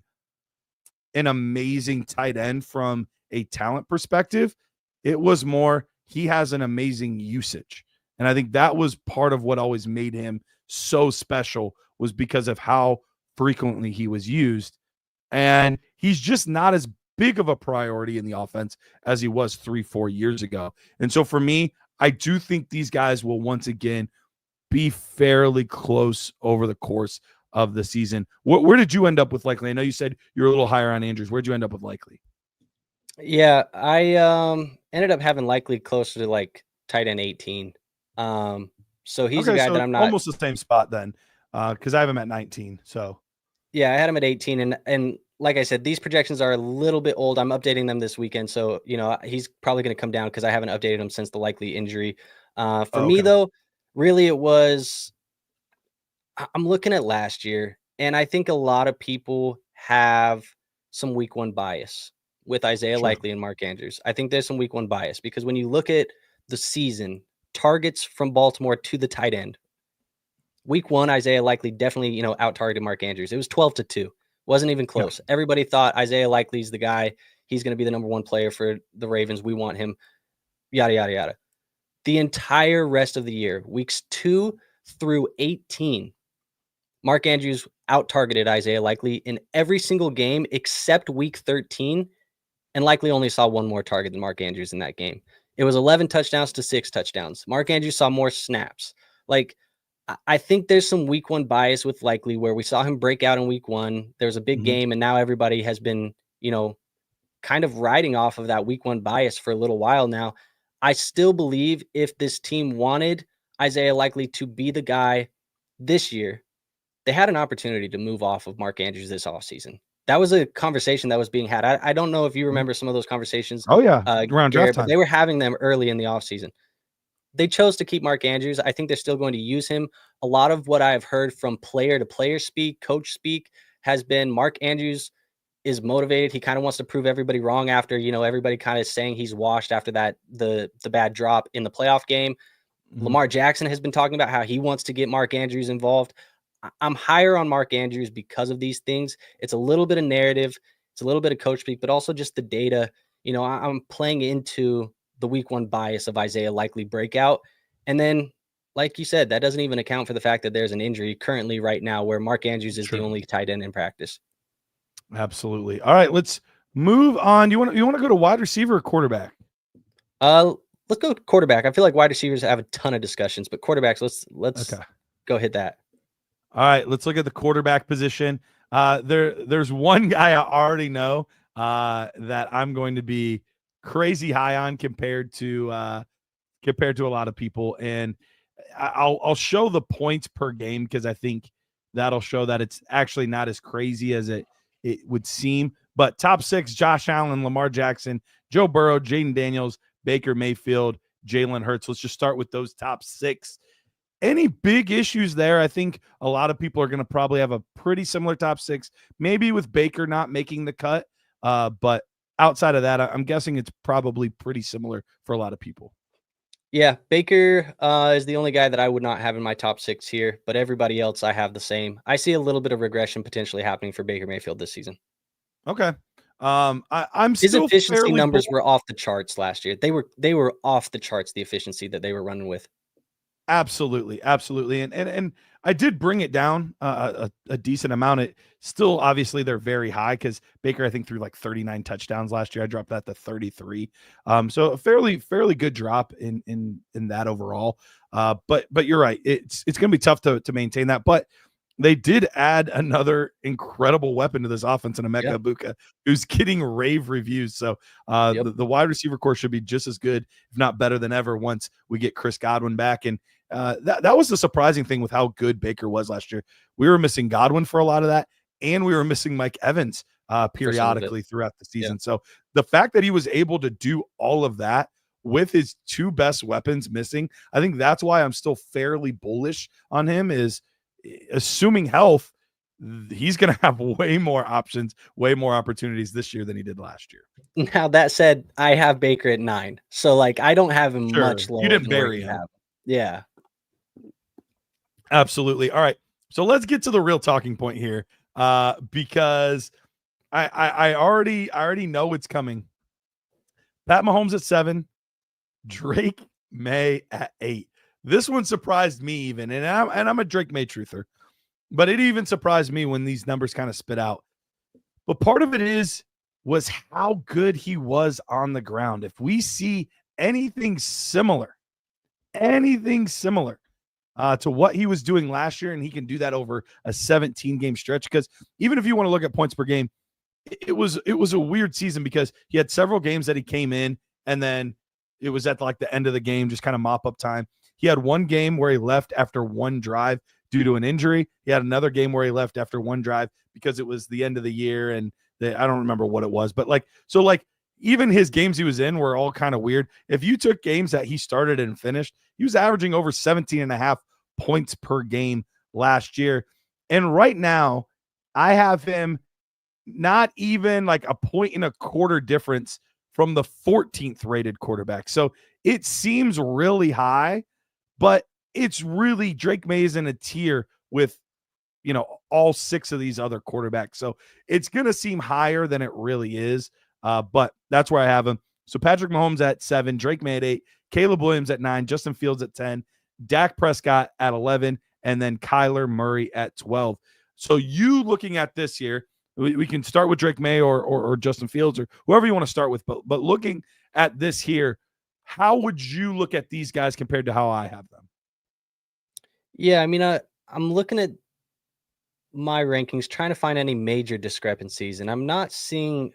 amazing tight end from a talent perspective. It was more he has an amazing usage. And I think that was part of what always made him so special, was because of how frequently he was used. And he's just not as big of a priority in the offense as he was 3-4 years ago. And so for me, I do think these guys will once again be fairly close over the course of the season. Where did you end up with Likely? I know you said you're a little higher on Andrews. Where'd you end up with Likely?
Yeah, I ended up having Likely closer to like tight end 18. So he's a
Okay,
guy that
so
I'm not.
almost the same spot then, because I have him at 19. So
Yeah, I had him at 18, and like I said, these projections are a little bit old. I'm updating them this weekend, so he's probably going to come down because I haven't updated him since the Likely injury. For me
okay,
though, really it was. I'm looking at last year, and I think a lot of people have some week one bias with Isaiah
sure.
Likely and Mark Andrews. I think there's some week one bias because when you look at the season, targets from Baltimore to the tight end, week one, Isaiah Likely definitely, out targeted Mark Andrews. It was 12-2. Wasn't even
Yeah.
close. Everybody thought Isaiah Likely's the guy. He's going to be the number one player for the Ravens. We want him. Yada, yada, yada. The entire rest of the year, weeks 2 through 18, Mark Andrews out-targeted Isaiah Likely in every single game except week 13, and Likely only saw one more target than Mark Andrews in that game. It was 11 touchdowns to 6 touchdowns. Mark Andrews saw more snaps. Like, I think there's some week one bias with Likely where we saw him break out in week one. There was a big game, and now everybody has been, kind of riding off of that week one bias for a little while now. I still believe if this team wanted Isaiah Likely to be the guy this year, they had an opportunity to move off of Mark Andrews this offseason. That was a conversation that was being had. I don't know if you remember some of those conversations,
Oh yeah, around draft
Garrett, but
time.
they were having them early in the offseason. They chose to keep Mark Andrews. I think they're still going to use him. A lot of what I've heard from player to player speak, coach speak, has been Mark Andrews is motivated. He kind of wants to prove everybody wrong after, everybody kind of saying he's washed after that, the bad drop in the playoff game. Lamar Jackson has been talking about how he wants to get Mark Andrews involved. I'm higher on Mark Andrews because of these things. It's a little bit of narrative. It's a little bit of coach speak, but also just the data. I'm playing into the week one bias of Isaiah Likely breakout. And then, like you said, that doesn't even account for the fact that there's an injury currently right now where Mark Andrews is the only tight end in practice.
Absolutely. All right, let's move on. You want to go to wide receiver or quarterback?
Let's go quarterback. I feel like wide receivers have a ton of discussions, but quarterbacks, let's go hit that.
All right, let's look at the quarterback position. There's one guy I already know that I'm going to be crazy high on compared to a lot of people, and I'll show the points per game because I think that'll show that it's actually not as crazy as it would seem. But top 6: Josh Allen, Lamar Jackson, Joe Burrow, Jaden Daniels, Baker Mayfield, Jalen Hurts. Let's just start with those top 6. Any big issues there? I think a lot of people are going to probably have a pretty similar top 6, maybe with Baker not making the cut. But outside of that, I'm guessing it's probably pretty similar for a lot of people.
Yeah, Baker is the only guy that I would not have in my top 6 here, but everybody else I have the same. I see a little bit of regression potentially happening for Baker Mayfield this season.
Okay. I'm
His
still
efficiency
fairly
numbers were off the charts last year. They were off the charts, the efficiency that they were running with.
Absolutely, absolutely, and I did bring it down a decent amount. It still, obviously, they're very high because Baker, I think, threw like 39 touchdowns last year. I dropped that to 33, so a fairly good drop in that overall. But you're right, it's going to be tough to maintain that. But they did add another incredible weapon to this offense in Emeka Egbuka, who's getting rave reviews. So the wide receiver core should be just as good, if not better than ever, once we get Chris Godwin back. And that was the surprising thing with how good Baker was last year. We were missing Godwin for a lot of that, and we were missing Mike Evans periodically throughout the season. So the fact that he was able to do all of that with his 2 best weapons missing, I think that's why I'm still fairly bullish on him. Is assuming health, he's going to have way more options, way more opportunities this year than he did last year.
Now, that said, I have Baker at 9. So, I don't have him much lower.
You didn't
than where
bury
you
him.
have. Yeah.
Absolutely. All right. So let's get to the real talking point here. Because I already know it's coming. Pat Mahomes at 7, Drake May at 8. This one surprised me even, and I'm a Drake May truther, but it even surprised me when these numbers kind of spit out. But part of it was how good he was on the ground. If we see anything similar to what he was doing last year, and he can do that over a 17 game stretch, because even if you want to look at points per game, it was a weird season because he had several games that he came in and then it was at like the end of the game, just kind of mop up time. He had one game where he left after one drive due to an injury. He had another game where he left after one drive because it was the end of the year and I don't remember what it was, but even his games he was in were all kind of weird. If you took games that he started and finished, he was averaging over 17 and a half points per game last year. And right now, I have him not even like a point and a quarter difference from the 14th rated quarterback. So it seems really high, but it's really Drake May is in a tier with, all 6 of these other quarterbacks. So it's going to seem higher than it really is. But that's where I have him. So Patrick Mahomes at 7, Drake May at 8, Caleb Williams at 9, Justin Fields at 10, Dak Prescott at 11, and then Kyler Murray at 12. So you looking at this here, we can start with Drake May or Justin Fields or whoever you want to start with. But looking at this here, how would you look at these guys compared to how I have them?
Yeah, I mean, I'm looking at my rankings, trying to find any major discrepancies, and I'm not seeing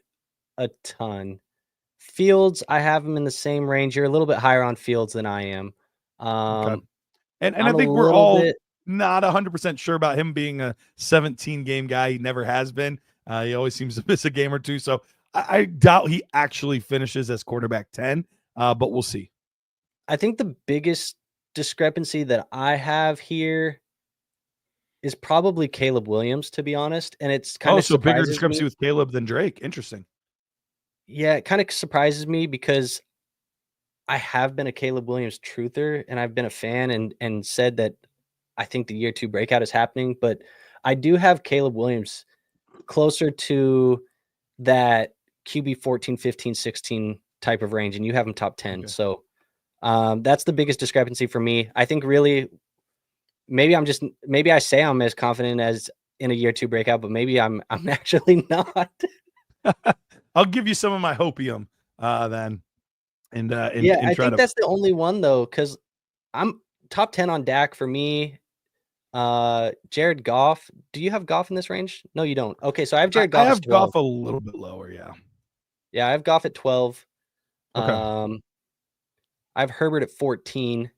a ton. Fields, I have him in the same range. You're a little bit higher on Fields than I am.
Okay. And I
I'm a
think we're
little
all
bit.
not 100% sure about him being a 17 game guy. He never has been. He always seems to miss a game or two. So I doubt he actually finishes as quarterback 10, but we'll see.
I think the biggest discrepancy that I have here is probably Caleb Williams, to be honest, and it's kind
Oh,
of
so bigger
surprises
discrepancy
me.
with Caleb than Drake. Interesting.
Yeah, it kind of surprises me because I have been a Caleb Williams truther and I've been a fan and said that I think the year 2 breakout is happening, but I do have Caleb Williams closer to that QB 14, 15, 16 type of range, and you have him top 10.
Okay.
So that's the biggest discrepancy for me. I think really maybe I say I'm as confident as in a year 2 breakout, but maybe I'm actually not.
I'll give you some of my hopium then. And
I
try
think
to.
that's the only one though, because I'm top 10 on Dak for me. Jared Goff. Do you have Goff in this range? No, you don't. Okay, so I have Jared
I
Goff as
have
12.
Goff a little bit lower. Yeah.
Yeah, I have Goff at 12.
Okay.
I have Herbert at 14.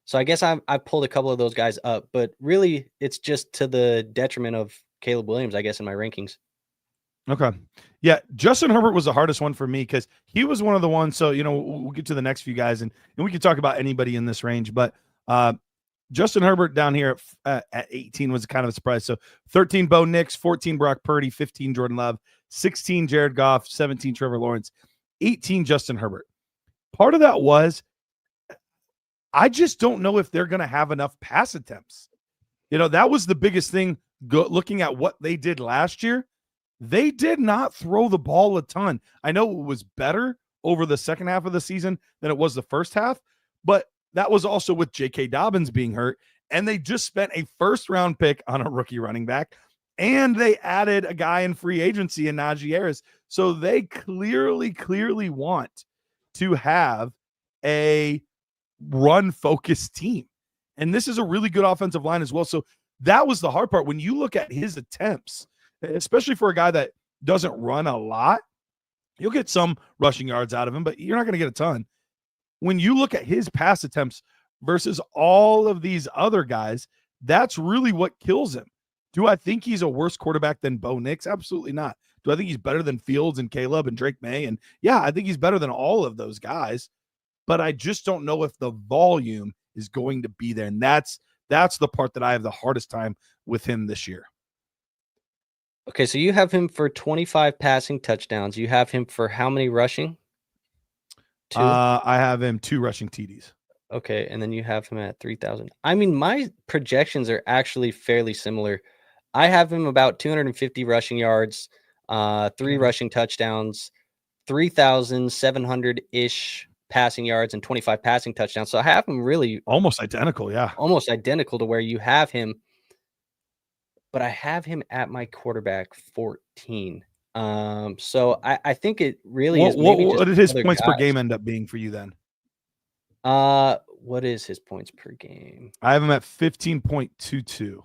So I guess I pulled a couple of those guys up, but really it's just to the detriment of Caleb Williams, I guess, in my rankings.
Okay. Yeah. Justin Herbert was the hardest one for me because he was one of the ones. So, we'll get to the next few guys and we can talk about anybody in this range. But Justin Herbert down here at 18 was kind of a surprise. So 13 Bo Nix, 14 Brock Purdy, 15 Jordan Love, 16 Jared Goff, 17 Trevor Lawrence, 18 Justin Herbert. Part of that was I just don't know if they're going to have enough pass attempts. That was the biggest thing looking at what they did last year. They did not throw the ball a ton. I know it was better over the second half of the season than it was the first half, but that was also with J.K. Dobbins being hurt. And they just spent a first-round pick on a rookie running back, and they added a guy in free agency in Najee Harris. So they clearly want to have a run-focused team. And this is a really good offensive line as well. So that was the hard part. When you look at his attempts, especially for a guy that doesn't run a lot, you'll get some rushing yards out of him, but you're not going to get a ton. When you look at his pass attempts versus all of these other guys, that's really what kills him. Do I think he's a worse quarterback than Bo Nix? Absolutely not. Do I think he's better than Fields and Caleb and Drake May? And yeah, I think he's better than all of those guys, but I just don't know if the volume is going to be there. And that's the part that I have the hardest time with him this year.
Okay, so you have him for 25 passing touchdowns. You have him for how many rushing? 2?
I have him 2 rushing TDs.
Okay, and then you have him at 3,000. I mean, my projections are actually fairly similar. I have him about 250 rushing yards, 3
Okay.
rushing touchdowns, 3,700-ish passing yards, and 25 passing touchdowns. So I have him really
Almost identical. Yeah.
almost identical to where you have him, but I have him at my quarterback 14. So I think it really is maybe just
What did his
other
points per
guys.
game end up being for you then?
What is his points per game?
I have him at 15.22.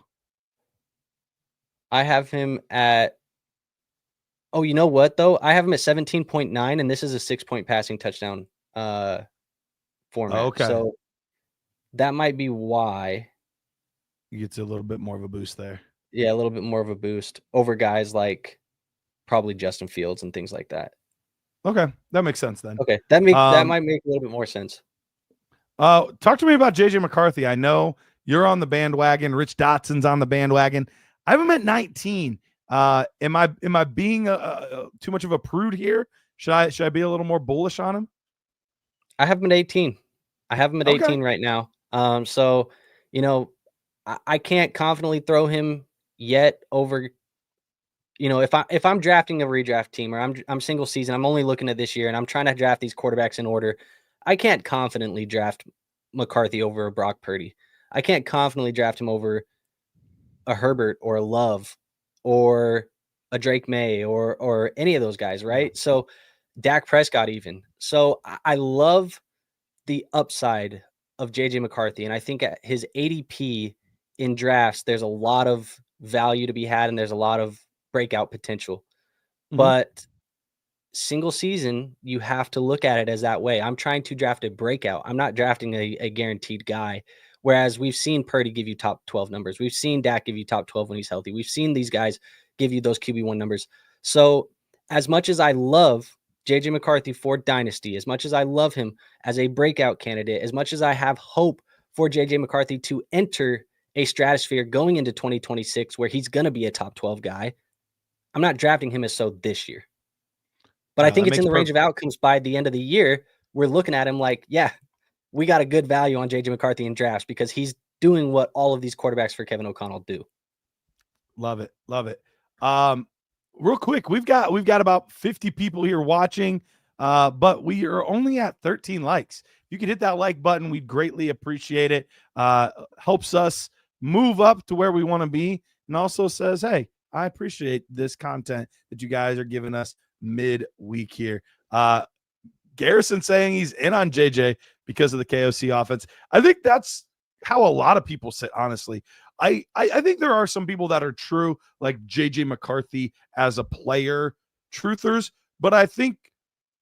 I have him at Oh, you know what though? I have him at 17.9, and this is a 6-point passing touchdown format.
Okay.
So that might be why.
You get to a little bit more of a boost there.
Yeah, a little bit more of a boost over guys like probably Justin Fields and things like that.
Okay. That makes sense then.
Okay, that
Um,
might make a little bit more sense.
talk to me about JJ McCarthy. I know you're on the bandwagon. Rich Dotson's on the bandwagon. I have him at 19. Am I being too much of a prude here? Should I be a little more bullish on him?
I have him at 18. I have him at
Okay.
18 right now. So you know, I can't confidently throw him yet over. If I'm drafting a redraft team or I'm single season, I'm only looking at this year and I'm trying to draft these quarterbacks in order. I can't confidently draft McCarthy over a Brock Purdy. I can't confidently draft him over a Herbert or a Love or a Drake May or any of those guys,
Yeah.
right? So Dak Prescott even. So I love the upside of JJ McCarthy, and I think at his ADP in drafts, there's a lot of value to be had, and there's a lot of breakout potential.
Mhm.
But single season, you have to look at it as that way. I'm trying to draft a breakout. I'm not drafting a guaranteed guy. Whereas we've seen Purdy give you top 12 numbers. We've seen Dak give you top 12 when he's healthy. We've seen these guys give you those QB1 numbers. So as much as I love JJ McCarthy for Dynasty, as much as I love him as a breakout candidate, as much as I have hope for JJ McCarthy to enter a stratosphere going into 2026 where he's going to be a top 12 guy, I'm not drafting him as so this year. But I
No,
think
that
it's in
makes
the range
perfect.
of outcomes by the end of the year. We're looking at him like, yeah, we got a good value on JJ McCarthy in drafts because he's doing what all of these quarterbacks for Kevin O'Connell do.
Love it. Love it. Um, real quick, we've got about 50 people here watching, but we are only at 13 likes. If you could hit that like button, we'd greatly appreciate it. Helps us move up to where we want to be, and also says, hey, I appreciate this content that you guys are giving us mid-week here. Garrison saying he's in on JJ because of the KOC offense. I think that's how a lot of people sit, honestly. I think there are some people that are true, like JJ McCarthy as a player, truthers, but I think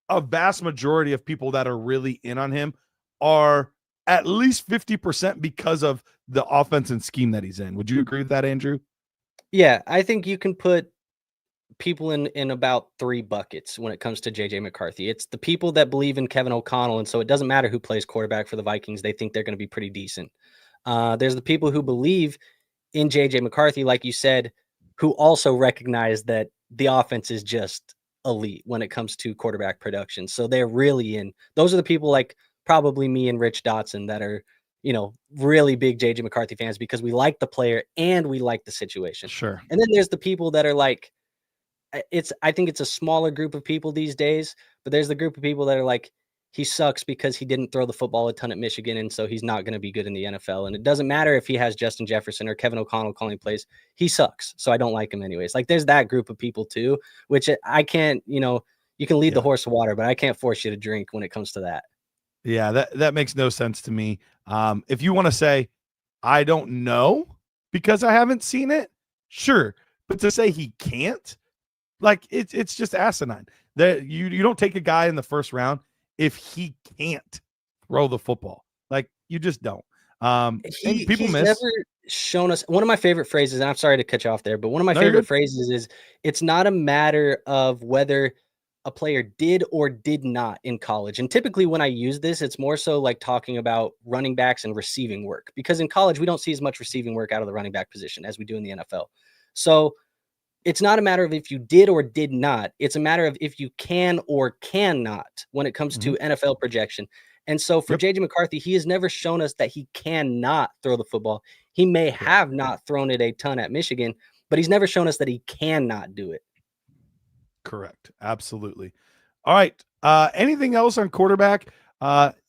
a vast majority of people that are really in on him are at least 50% because of the offense and scheme that he's in. Would you agree with that, Andrew?
Yeah, I think you can put people in about 3 buckets when it comes to JJ McCarthy. It's the people that believe in Kevin O'Connell, and so it doesn't matter who plays quarterback for the Vikings, they think they're going to be pretty decent. There's the people who believe in JJ McCarthy, like you said, who also recognize that the offense is just elite when it comes to quarterback production. So they're really in. Those are the people like probably me and Rich Dotson that are, really big JJ McCarthy fans because we like the player and we like the situation.
Sure.
And then there's the people that are like, I think it's a smaller group of people these days, but there's the group of people that are like, he sucks because he didn't throw the football a ton at Michigan, and so he's not going to be good in the NFL. And it doesn't matter if he has Justin Jefferson or Kevin O'Connell calling plays. He sucks, so I don't like him anyways. Like there's that group of people too, which I can't, you can lead the
Yeah.
horse to water, but I can't force you to drink when it comes to that.
Yeah, that makes no sense to me. If you want to say, I don't know because I haven't seen it, sure. But to say he can't, like it's just asinine. That you don't take a guy in the first round if he can't throw the football. Like you just don't. And people
He's
miss.
never shown us one of my favorite phrases, and I'm sorry to cut you off there, but one of my
No, you're
favorite
good.
phrases is it's not a matter of whether a player did or did not in college. And typically when I use this, it's more so like talking about running backs and receiving work because in college we don't see as much receiving work out of the running back position as we do in the NFL. So it's not a matter of if you did or did not. It's a matter of if you can or cannot when it comes
Mhm.
to NFL projection. And so for
Yep.
JJ McCarthy, he has never shown us that he cannot throw the football. He may have not thrown it a ton at Michigan, but he's never shown us that he cannot do it.
Correct. Absolutely. All right. Anything else on quarterback?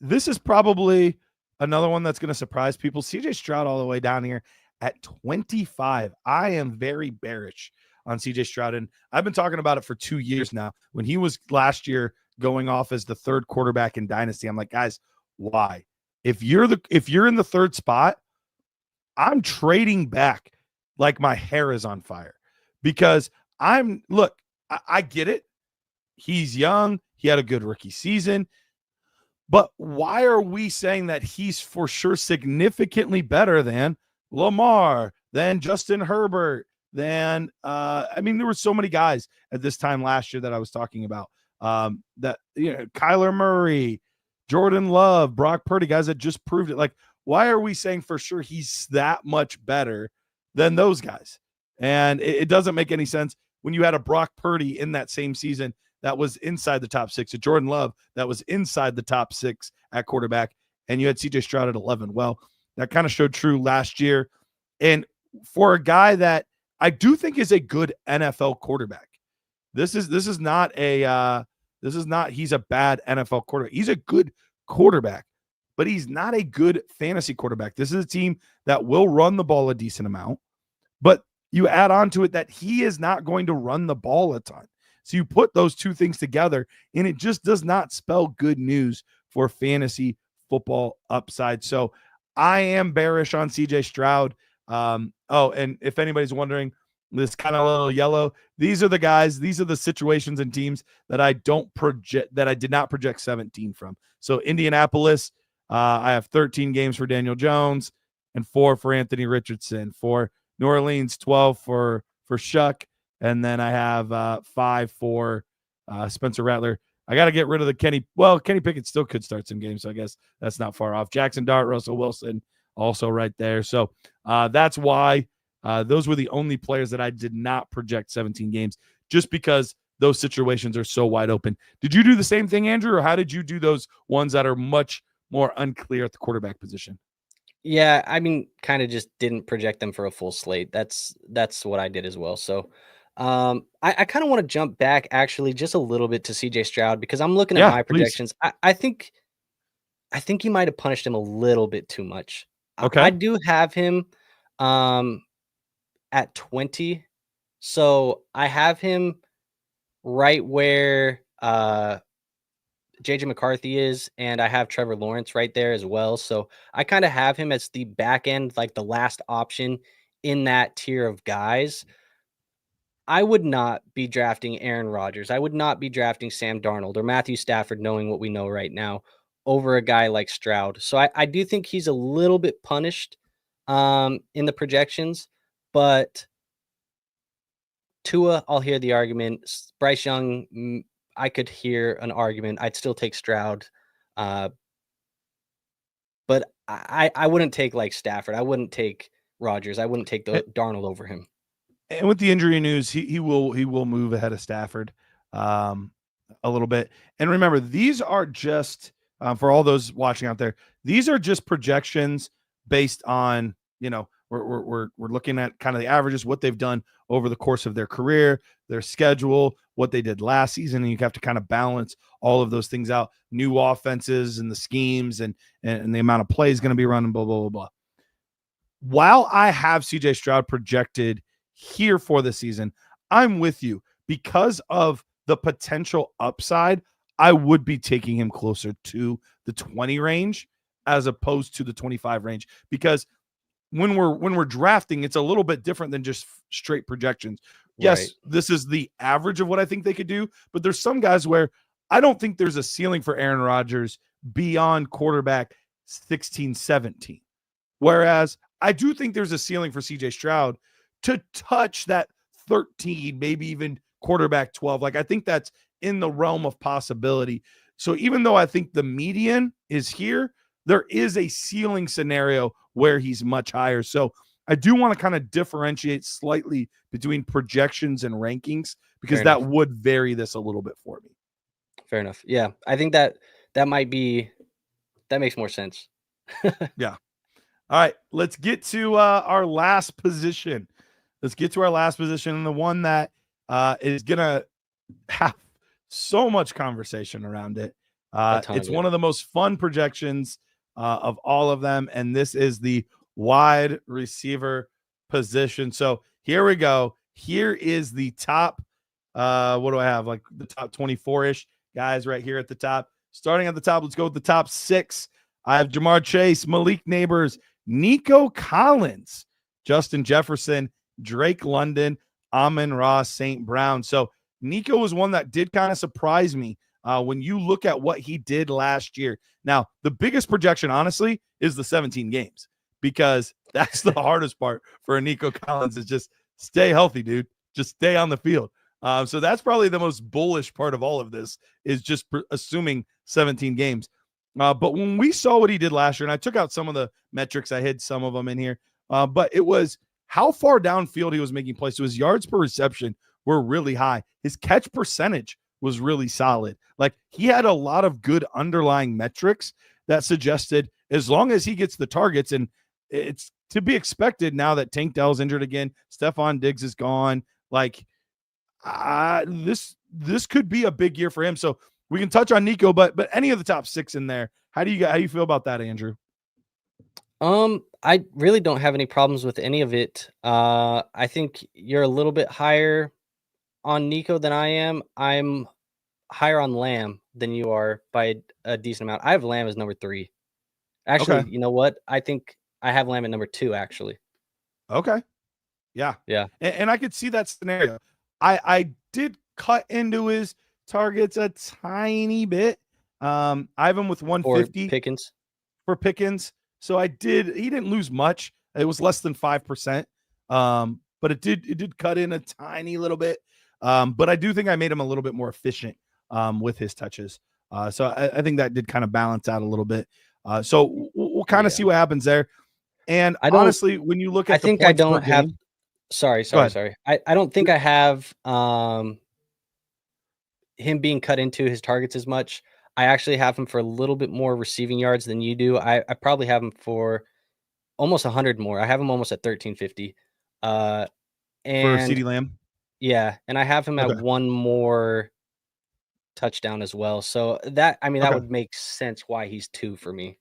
This is probably another one that's going to surprise people. CJ Stroud all the way down here at 25. I am very bearish on CJ Stroud, and I've been talking about it for 2 years now. When he was last year going off as the third quarterback in Dynasty, I'm like, guys, why? If you're in the third spot, I'm trading back like my hair is on fire because I get it. He's young. He had a good rookie season. But why are we saying that he's for sure significantly better than Lamar, than Justin Herbert, than there were so many guys at this time last year that I was talking about. Kyler Murray, Jordan Love, Brock Purdy, guys that just proved it. Like, why are we saying for sure he's that much better than those guys? And it doesn't make any sense when you had a Brock Purdy in that same season that was inside the top 6, a Jordan Love that was inside the top 6 at quarterback, and you had CJ Stroud at 11. Well, that kind of showed true last year. And for a guy that I do think is a good NFL quarterback, this is not he's a bad NFL quarterback. He's a good quarterback, but he's not a good fantasy quarterback. This is a team that will run the ball a decent amount, but you add on to it that he is not going to run the ball a ton. So you put those two things together, and it just does not spell good news for fantasy football upside. So I am bearish on CJ Stroud. And if anybody's wondering, this kind of little yellow, these are the situations and teams that I did not project 17 from. So Indianapolis, I have 13 games for Daniel Jones and 4 for Anthony Richardson. For New Orleans, 12 for Shuck. And then I have 5 for Spencer Rattler. I got to get rid of the Kenny. Well, Kenny Pickett still could start some games, so I guess that's not far off. Jackson Dart, Russell Wilson, also right there. So that's why those were the only players that I did not project 17 games, just because those situations are so wide open. Did you do the same thing, Andrew, or how did you do those ones that are much more unclear at the quarterback position?
Yeah, kind of just didn't project them for a full slate. That's what I did as well. So I kind of want to jump back actually just a little bit to CJ Stroud because I'm looking at my projections. I think he might have punished him a little bit too much.
Okay.
I do have him at 20. So I have him right where JJ McCarthy is, and I have Trevor Lawrence right there as well. So I kind of have him as the back end, like the last option in that tier of guys. I would not be drafting Aaron Rodgers. I would not be drafting Sam Darnold or Matthew Stafford, knowing what we know right now, over a guy like Stroud. So I do think he's a little bit punished in the projections, but Tua, I'll hear the argument. Bryce Young, I could hear an argument. I'd still take Stroud. But I wouldn't take like Stafford. I wouldn't take Rodgers. I wouldn't take Darnold over him.
And with the injury news, he will move ahead of Stafford a little bit. And remember, these are just for all those watching out there. These are just projections based on we're looking at kind of the averages, what they've done over the course of their career, their schedule, what they did last season, and you have to kind of balance all of those things out. New offenses and the schemes and the amount of plays going to be running, blah blah blah blah. While I have CJ Stroud projected here for the season, I'm with you because of the potential upside. I would be taking him closer to the 20 range as opposed to the 25 range, because when we're drafting, it's a little bit different than just straight projections. Yes, right. This is the average of what I think they could do, but there's some guys where I don't think there's a ceiling for Aaron Rodgers beyond quarterback 16, 17. Whereas I do think there's a ceiling for CJ Stroud to touch that 13, maybe even quarterback 12. Like, I think that's in the realm of possibility. So even though I think the median is here, there is a ceiling scenario where he's much higher. So I do want to kind of differentiate slightly between projections and rankings, because that would vary this a little bit for me.
Fair enough. Yeah. I think that might be that makes more sense.
Yeah. All right, let's get to our last position. Let's get to our last position, and the one that is gonna have so much conversation around it.
A ton
It's
of it.
one of the most fun projections of all of them, and this is the wide receiver position. So here we go. Here is the top. What do I have? Like the top 24-ish guys right here at the top. Starting at the top, let's go with the top 6. I have Jamar Chase, Malik Neighbors, Nico Collins, Justin Jefferson, Drake London, Amon-Ra St. Brown. So Nico was one that did kind of surprise me when you look at what he did last year. Now, the biggest projection, honestly, is the 17 games, because that's the hardest part for a Nico Collins, is just stay healthy, dude. Just stay on the field. So that's probably the most bullish part of all of this, is just assuming 17 games. But when we saw what he did last year, and I took out some of the metrics, I hid some of them in here, but it was how far downfield he was making plays. So his yards per reception were really high. His catch percentage was really solid. Like, he had a lot of good underlying metrics that suggested, as long as he gets the targets, and it's to be expected now that Tank Dell's injured again, Stephon Diggs is gone. Like, this could be a big year for him. So we can touch on Nico, but any of the top 6 in there. How do you feel about that, Andrew?
I really don't have any problems with any of it. I think you're a little bit higher on Nico than I am. I'm higher on Lamb than you are by a decent amount. I have Lamb as number 3. Actually,
Okay.
you know what? I think I have Lamb at number 2, actually.
Okay. Yeah.
Yeah.
And I could see that scenario. I did cut into his targets a tiny bit. I have him with
Or
150
Pickens.
for Pickens. So he didn't lose much. It was less than 5%. But it did cut in a tiny little bit. But I do think I made him a little bit more efficient with his touches. So I think that did kind of balance out a little bit. So we'll kind of see what happens there. And honestly, when you look at the points per game,
sorry. I don't think I have him being cut into his targets as much. I actually have him for a little bit more receiving yards than you do. I probably have him for almost 100 more. I have him almost at 1350.
for
And
CeeDee Lamb.
yeah, and I have him at
Okay.
one more touchdown as well. So that, I mean, that would make sense why he's 2 for me.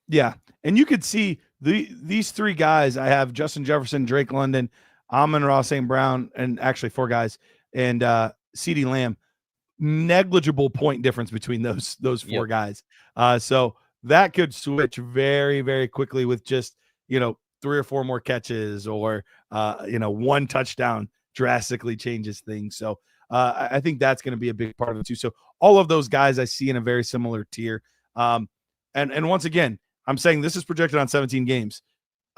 Yeah. And you could see these 3 guys. I have Justin Jefferson, Drake London, Amon-Ra St. Brown, and actually 4 guys, and CeeDee Lamb. Negligible point difference between those 4 guys. So that could switch very, very quickly with just, 3 or 4 more catches, or, 1 touchdown drastically changes things. So I think that's going to be a big part of it too. So all of those guys I see in a very similar tier. And once again, I'm saying this is projected on 17 games.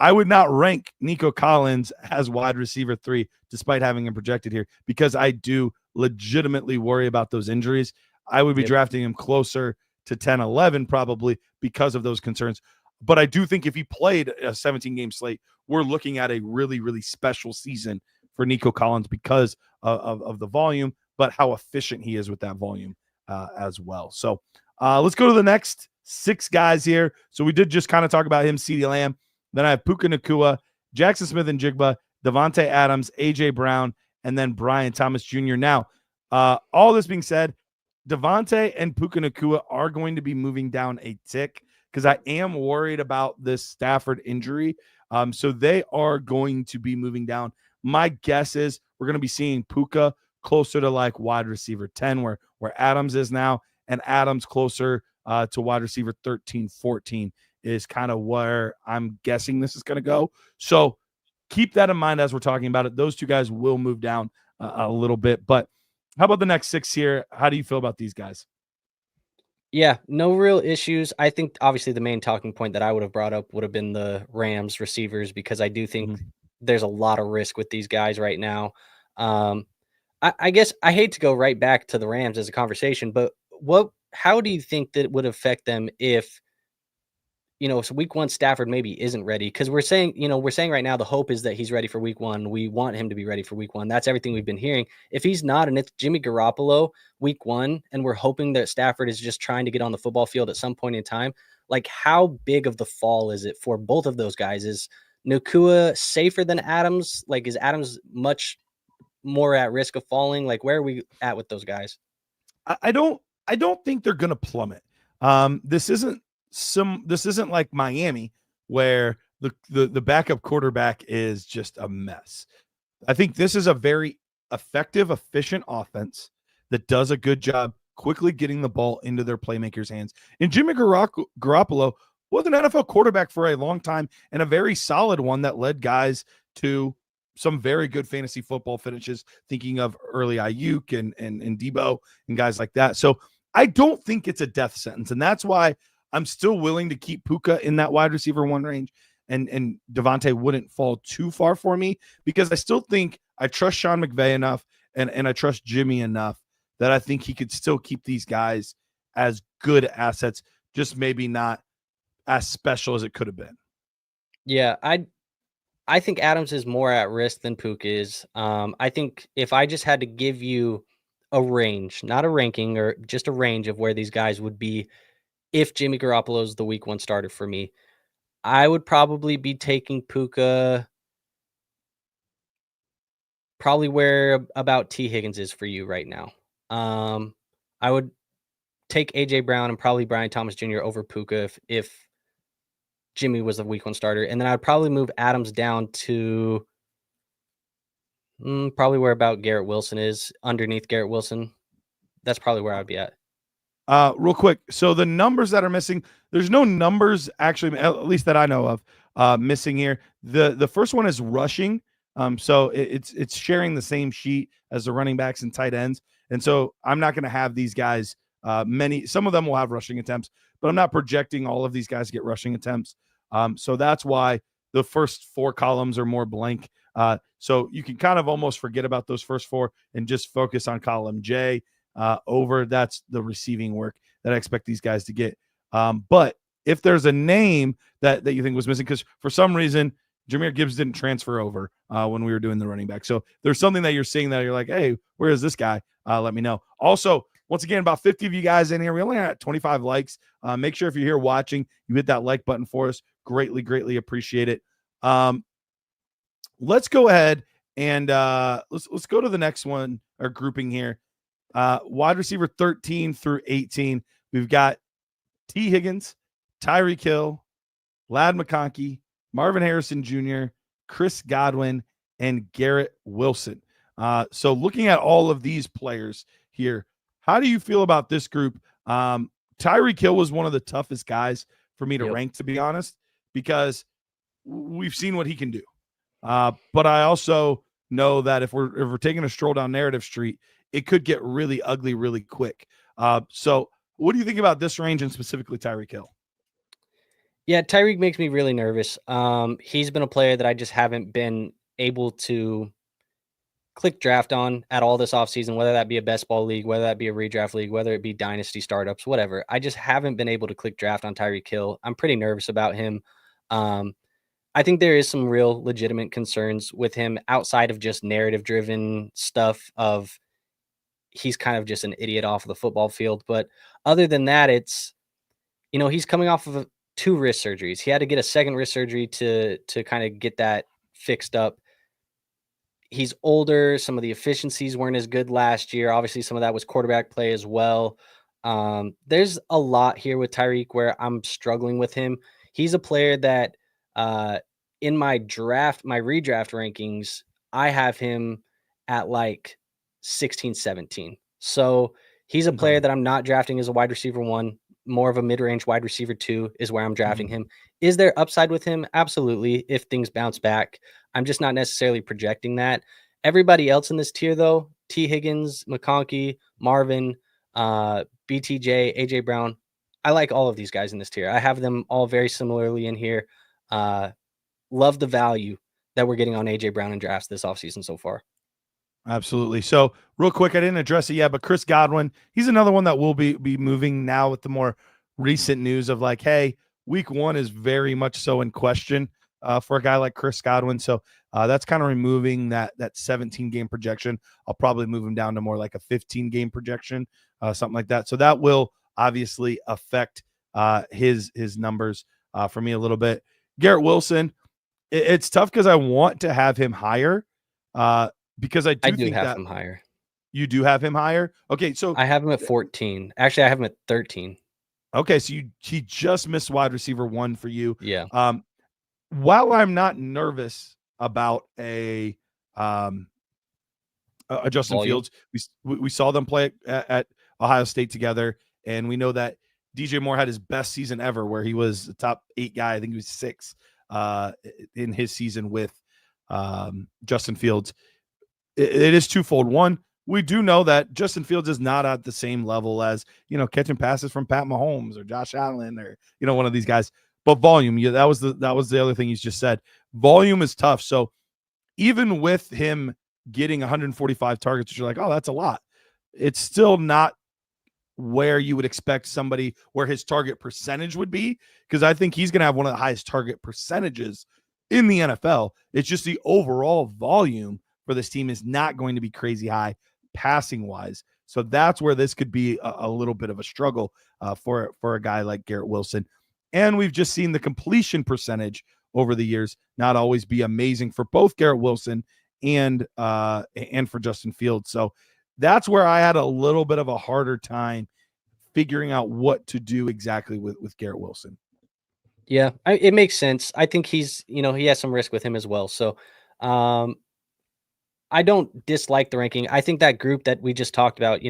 I would not rank Nico Collins as wide receiver 3, despite having him projected here, because I do legitimately worry about those injuries. I would be drafting him closer to 10, 11, probably, because of those concerns. But I do think if he played a 17-game slate, we're looking at a really, really special season for Nico Collins because of the volume, but how efficient he is with that volume as well. So let's go to the next 6 guys here. So we did just kind of talk about him, CeeDee Lamb. Then I have Puka Nacua, Jackson Smith and Jigba, Devontae Adams, A.J. Brown, and then Brian Thomas Jr. Now, all this being said, Devontae and Puka Nacua are going to be moving down a tick, because I am worried about this Stafford injury. So they are going to be moving down. My guess is we're going to be seeing Puka closer to like wide receiver 10, where Adams is now, and Adams closer to wide receiver 13, 14 is kind of where I'm guessing this is going to go. So keep that in mind as we're talking about it. Those 2 guys will move down a little bit. But how about the next 6 here? How do you feel about these guys?
Yeah, no real issues. I think obviously the main talking point that I would have brought up would have been the Rams receivers, because I do think there's a lot of risk with these guys right now. I guess I hate to go right back to the Rams as a conversation, but how do you think that would affect them if, so week 1 Stafford maybe isn't ready? Because we're saying right now the hope is that he's ready for week 1. We want him to be ready for week 1. That's everything we've been hearing. If he's not, and it's Jimmy Garoppolo week 1, and we're hoping that Stafford is just trying to get on the football field at some point in time, Like, how big of the fall is it for both of those guys? Is Nakua safer than Adams? Like, is Adams much more at risk of falling? Like, where are we at with those guys?
I don't think they're going to plummet. This isn't like Miami where the backup quarterback is just a mess. I think this is a very effective, efficient offense that does a good job quickly getting the ball into their playmakers' hands. And Jimmy Garoppolo was an NFL quarterback for a long time and a very solid one that led guys to some very good fantasy football finishes, thinking of early Ayuk and Debo and guys like that. So I don't think it's a death sentence. And that's why I'm still willing to keep Puka in that wide receiver one range. And Devontae wouldn't fall too far for me because I still think I trust Sean McVay enough and I trust Jimmy enough that I think he could still keep these guys as good assets, just maybe not as special as it could have been.
Yeah, I think Adams is more at risk than Puka is. I think if I just had to give you a range, not a ranking or just a range of where these guys would be if Jimmy Garoppolo is the week one starter for me, I would probably be taking Puka probably where about T. Higgins is for you right now. I would take AJ Brown and probably Brian Thomas Jr. over Puka if Jimmy was the week one starter. And then I'd probably move Adams down to probably where about Garrett Wilson is, underneath Garrett Wilson. That's probably where I'd be at.
Real quick. So the numbers that are missing, there's no numbers actually, at least that I know of, missing here. The first one is rushing. So it's sharing the same sheet as the running backs and tight ends. And so I'm not going to have these guys, some of them will have rushing attempts, but I'm not projecting all of these guys to get rushing attempts. So that's why the first four columns are more blank. So you can kind of almost forget about those first four and just focus on column J. Over that's the receiving work that I expect these guys to get. But if there's a name that you think was missing, because for some reason Jahmyr Gibbs didn't transfer over when we were doing the running back. So there's something that you're seeing that you're like, hey, where is this guy? Let me know. Also, once again, about 50 of you guys in here. We only had 25 likes. Make sure if you're here watching, you hit that like button for us. Greatly, greatly appreciate it. Let's go ahead and let's go to the next one or grouping here. Wide receiver 13 through 18. We've got T. Higgins, Tyreek Hill, Ladd McConkey, Marvin Harrison Jr., Chris Godwin, and Garrett Wilson. So looking at all of these players here, how do you feel about this group? Tyreek Hill was one of the toughest guys for me to rank, to be honest, because we've seen what he can do. But I also know that if we're taking a stroll down narrative street, it could get really ugly really quick. So what do you think about this range and specifically Tyreek Hill?
Yeah, Tyreek makes me really nervous. He's been a player that I just haven't been able to click draft on at all this offseason, whether that be a best ball league, whether that be a redraft league, whether it be dynasty startups, whatever. I just haven't been able to click draft on Tyreek Hill. I'm pretty nervous about him. I think there is some real legitimate concerns with him outside of just narrative driven stuff of he's kind of just an idiot off of the football field. But other than that, it's, he's coming off of 2 wrist surgeries. He had to get a second wrist surgery to kind of get that fixed up. He's older. Some of the efficiencies weren't as good last year. Obviously, some of that was quarterback play as well. There's a lot here with Tyreek where I'm struggling with him. He's a player that in my redraft rankings, I have him at like 16, 17. So he's a player that I'm not drafting as a wide receiver 1. More of a mid-range wide receiver 2 is where I'm drafting him. Is there upside with him? Absolutely. If things bounce back, I'm just not necessarily projecting that. Everybody else in this tier, though, T. Higgins, McConkey, Marvin, BTJ, AJ Brown, I like all of these guys in this tier. I have them all very similarly in here. Love the value that we're getting on AJ Brown in drafts this offseason so far.
Absolutely. So real quick, I didn't address it yet, but Chris Godwin, he's another one that will be moving now with the more recent news of like, hey, week 1 is very much so in question for a guy like Chris Godwin. So that's kind of removing that 17 game projection. I'll probably move him down to more like a 15 game projection, something like that. So that will obviously affect his numbers for me a little bit. Garrett Wilson, it's tough because I want to have him higher because I
I
do
do
think
have
that
him higher.
you do have him higher. Okay, so
I have him at 14. Actually, I have him at 13.
okay, so he just missed wide receiver 1 for you.
Yeah.
While I'm not nervous about um, a Justin
Volume.
Fields, we saw them play at Ohio State together, and we know that DJ Moore had his best season ever, where he was a top 8 guy. I think he was 6 in his season with Justin Fields. It is twofold. One, we do know that Justin Fields is not at the same level as, catching passes from Pat Mahomes or Josh Allen or, one of these guys. But volume, that was the other thing he's just said. Volume is tough. So even with him getting 145 targets, you're like, oh, that's a lot. It's still not where you would expect somebody where his target percentage would be, because I think he's going to have one of the highest target percentages in the NFL. It's just the overall volume for this team is not going to be crazy high passing wise. So that's where this could be a little bit of a struggle for a guy like Garrett Wilson. And we've just seen the completion percentage over the years not always be amazing for both Garrett Wilson and for Justin Fields. So that's where I had a little bit of a harder time figuring out what to do exactly with Garrett Wilson.
Yeah, it makes sense. I think he's, he has some risk with him as well. So I don't dislike the ranking. I think that group that we just talked about,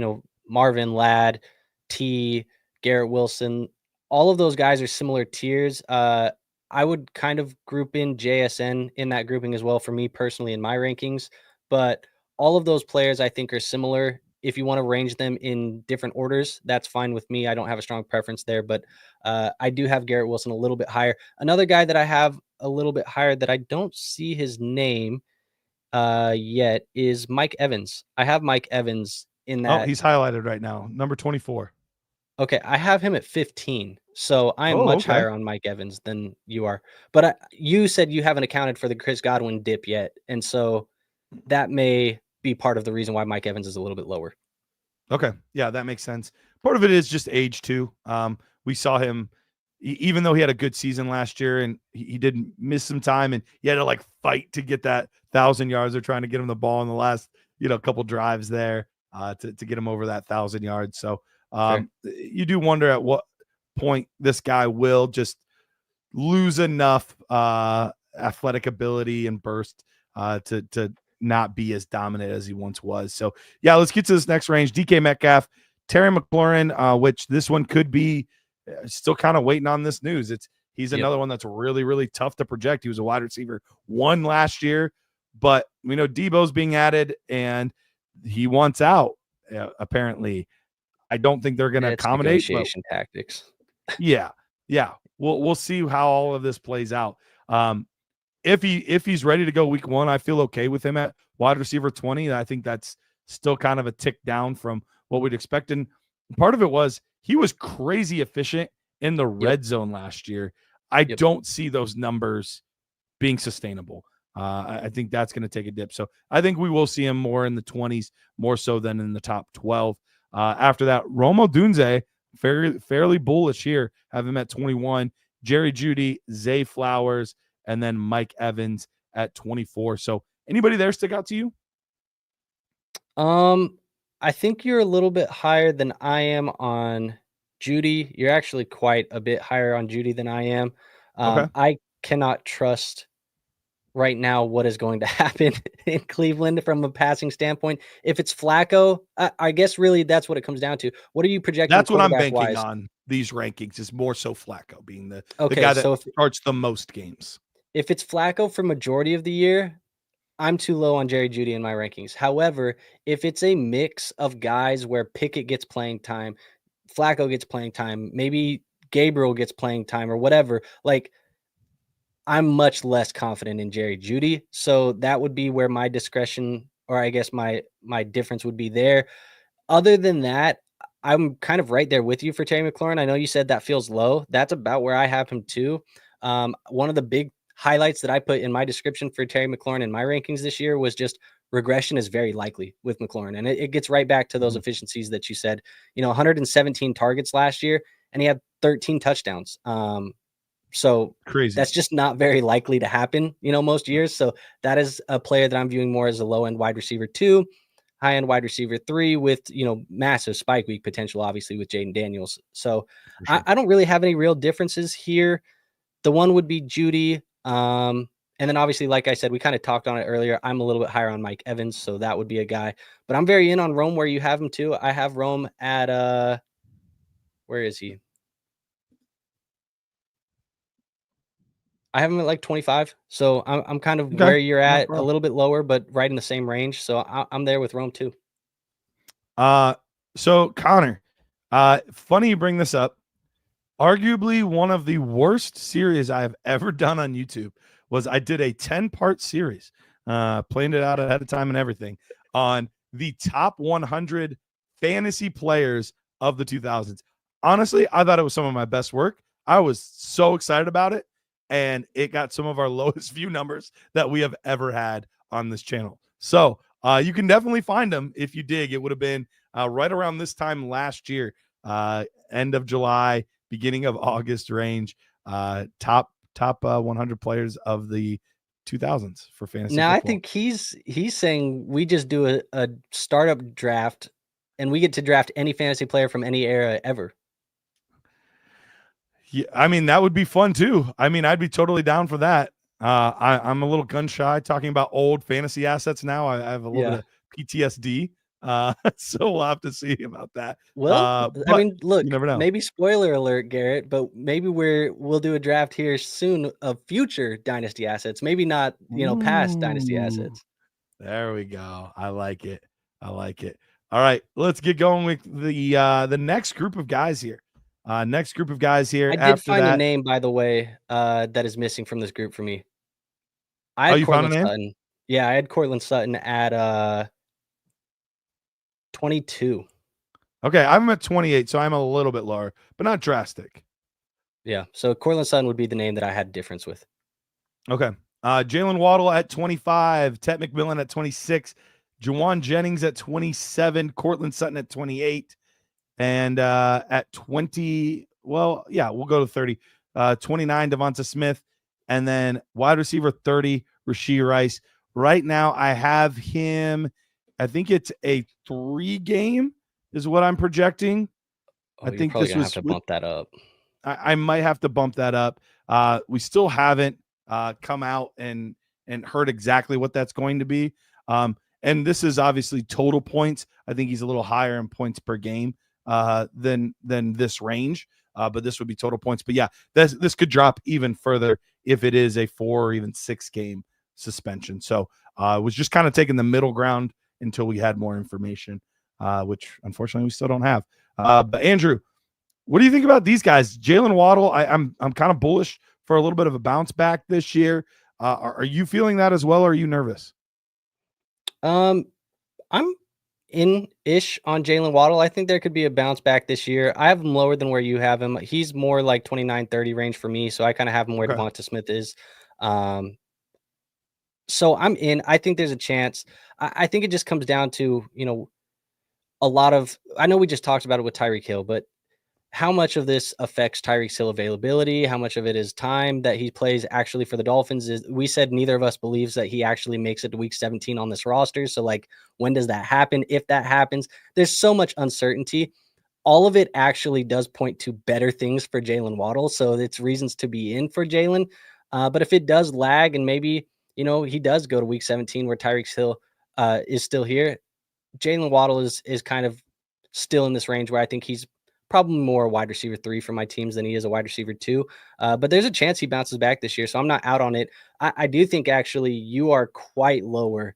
Marvin, Ladd, T, Garrett Wilson, all of those guys are similar tiers. I would kind of group in JSN in that grouping as well for me personally in my rankings, but all of those players I think are similar. If you want to range them in different orders, that's fine with me. I don't have a strong preference there, but I do have Garrett Wilson a little bit higher. Another guy that I have a little bit higher that I don't see his name yet is Mike Evans. I have Mike Evans in
Oh,
that.
he's highlighted right now, number 24.
Okay, I have him at 15. So I am
Oh,
much
okay.
higher on Mike Evans than you are. But you said you haven't accounted for the Chris Godwin dip yet. And so that may be part of the reason why Mike Evans is a little bit lower.
Okay. Yeah, that makes sense. Part of it is just age too. We saw him, even though he had a good season last year and he did miss some time and he had to like fight to get that 1,000 yards. They're trying to get him the ball in the last, couple drives there to get him over that 1,000 yards. So
Sure.
you do wonder at what point this guy will just lose enough athletic ability and burst to not be as dominant as he once was. So yeah, let's get to this next range. DK Metcalf, Terry McLaurin, which this one could be still kind of waiting on this news. He's another one that's really, really tough to project. He was a wide receiver 1 last year, but we know Debo's being added and he wants out. Apparently, I don't think they're going to accommodate.
Negotiation tactics.
Yeah. We'll see how all of this plays out. If he's ready to go week 1, I feel okay with him at wide receiver 20. I think that's still kind of a tick down from what we'd expect. And part of it was he was crazy efficient in the red zone last year. I don't see those numbers being sustainable. I think that's going to take a dip. So I think we will see him more in the 20s, more so than in the top 12. After that, Rome Odunze, fairly bullish here. Have him at 21. Jerry Jeudy, Zay Flowers, and then Mike Evans at 24. So anybody there stick out to you?
I think you're a little bit higher than I am on Jeudy. You're actually quite a bit higher on Jeudy than I am.
Okay.
I cannot trust right now what is going to happen in Cleveland from a passing standpoint. If it's Flacco, I guess really that's what it comes down to. What are you projecting?
That's what I'm banking on these rankings, is more so Flacco being the guy that starts the most games.
If it's Flacco for majority of the year, I'm too low on Jerry Jeudy in my rankings. However, if it's a mix of guys where Pickett gets playing time, Flacco gets playing time, maybe Gabriel gets playing time or whatever, like I'm much less confident in Jerry Jeudy. So that would be where my discretion, or I guess my difference would be there. Other than that, I'm kind of right there with you for Terry McLaurin. I know you said that feels low. That's about where I have him too. One of the big highlights that I put in my description for Terry McLaurin in my rankings this year was just regression is very likely with McLaurin. And it gets right back to those efficiencies that you said, 117 targets last year. and he had 13 touchdowns. So
Crazy.
that's just not very likely to happen, most years. So that is a player that I'm viewing more as a low end wide receiver 2, high end wide receiver 3 with, massive spike week potential, obviously with Jaden Daniels. So
For sure.
I don't really have any real differences here. The one would be Judy. And then obviously, like I said, we kind of talked on it earlier. I'm a little bit higher on Mike Evans, so that would be a guy. But I'm very in on Rome where you have him too. I have Rome at where is he? I have him at like 25. So I'm kind of
Okay.
where you're
No
at, a
problem.
little bit lower, but right in the same range. So I'm there with Rome too.
So Connor, funny you bring this up. Arguably one of the worst series I have ever done on YouTube was I did a 10-part series, planned it out ahead of time and everything, on the top 100 fantasy players of the 2000s. Honestly, I thought it was some of my best work. I was so excited about it, and it got some of our lowest view numbers that we have ever had on this channel. So you can definitely find them if you dig. It would have been right around this time last year, end of July, beginning of August range. Top 100 players of the 2000s for fantasy
Now I
football.
think he's saying we just do a startup draft and we get to draft any fantasy player from any era ever.
Yeah, I mean, that would be fun too. I mean, I'd be totally down for that. I'm a little gun shy talking about old fantasy assets now. I have a little bit
Yeah.
of PTSD. So we'll have to see about that.
Well, I
But
mean, look,
you never know.
maybe spoiler alert, Garrett, but maybe we'll do a draft here soon of future dynasty assets. Maybe not, past dynasty
Ooh,
assets.
there we go. I like it. I like it. All right, let's get going with the next group of guys here. Next group of guys here
I did
after
find a
that.
name, by the way, that is missing from this group for me. I
Oh,
had
you found a
Cortland
name?
Sutton. Yeah, I had Cortland Sutton at 22.
Okay, I'm at 28, so I'm a little bit lower, but not drastic.
Yeah, so Cortland Sutton would be the name that I had difference with.
Okay. Jalen Waddle at 25, Ted McMillan at 26, Jawan Jennings at 27, Cortland Sutton at 28, and at 20, well, yeah, we'll go to 30. 29, Devonta Smith, and then wide receiver 30, Rashee Rice. Right now, I have him, I think it's a 3-game is what I'm projecting.
Oh,
I
you're
think
probably
this
gonna have
was
to bump that up.
I might have to bump that up. We still haven't come out and heard exactly what that's going to be. And this is obviously total points. I think he's a little higher in points per game than this range. But this would be total points. But yeah, this could drop even further if it is a 4 or even 6-game suspension. So was just kind of taking the middle ground until we had more information, which unfortunately we still don't have. But Andrew, what do you think about these guys? Jalen Waddle, I'm kind of bullish for a little bit of a bounce back this year. Are you feeling that as well, or are you nervous?
Um, I'm in-ish on Jalen Waddle. I think there could be a bounce back this year. I have him lower than where you have him. He's more like 29, 30 range for me, so I kind of have him where
Okay.
Devonta Smith is. Um, so I'm in. I think there's a chance. I think it just comes down to, a lot of I know we just talked about it with Tyreek Hill, but how much of this affects Tyreek Hill availability? How much of it is time that he plays actually for the Dolphins? Is we said neither of us believes that he actually makes it to week 17 on this roster. So like, when does that happen? If that happens, there's so much uncertainty. All of it actually does point to better things for Jalen Waddle. So it's reasons to be in for Jalen. But if it does lag and maybe, he does go to week 17 where Tyreek Hill is still here, Jalen Waddle is kind of still in this range where I think he's probably more a wide receiver 3 for my teams than he is a wide receiver 2. But there's a chance he bounces back this year, so I'm not out on it. I do think actually you are quite lower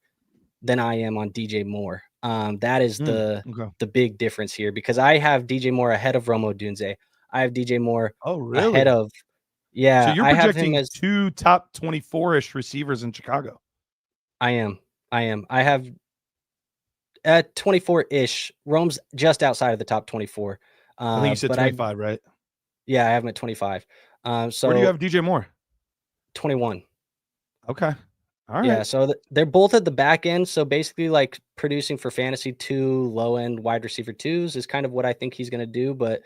than I am on DJ Moore. That is
Okay.
the big difference here because I have DJ Moore ahead of Rome Odunze. I have DJ Moore
Oh,
ahead
really?
of
So
yeah,
you're
I have him
projecting
as
2 top 24-ish receivers in Chicago.
I am. I have at 24-ish. Rome's just outside of the top 24.
I think you said
But I
25, right?
yeah, I have him at 25.
Where do you
So
have DJ Moore?
21.
Okay. All
Yeah,
right.
so they're both at the back end. So basically, like producing for fantasy 2 low end wide receiver 2s is kind of what I think he's going to do. But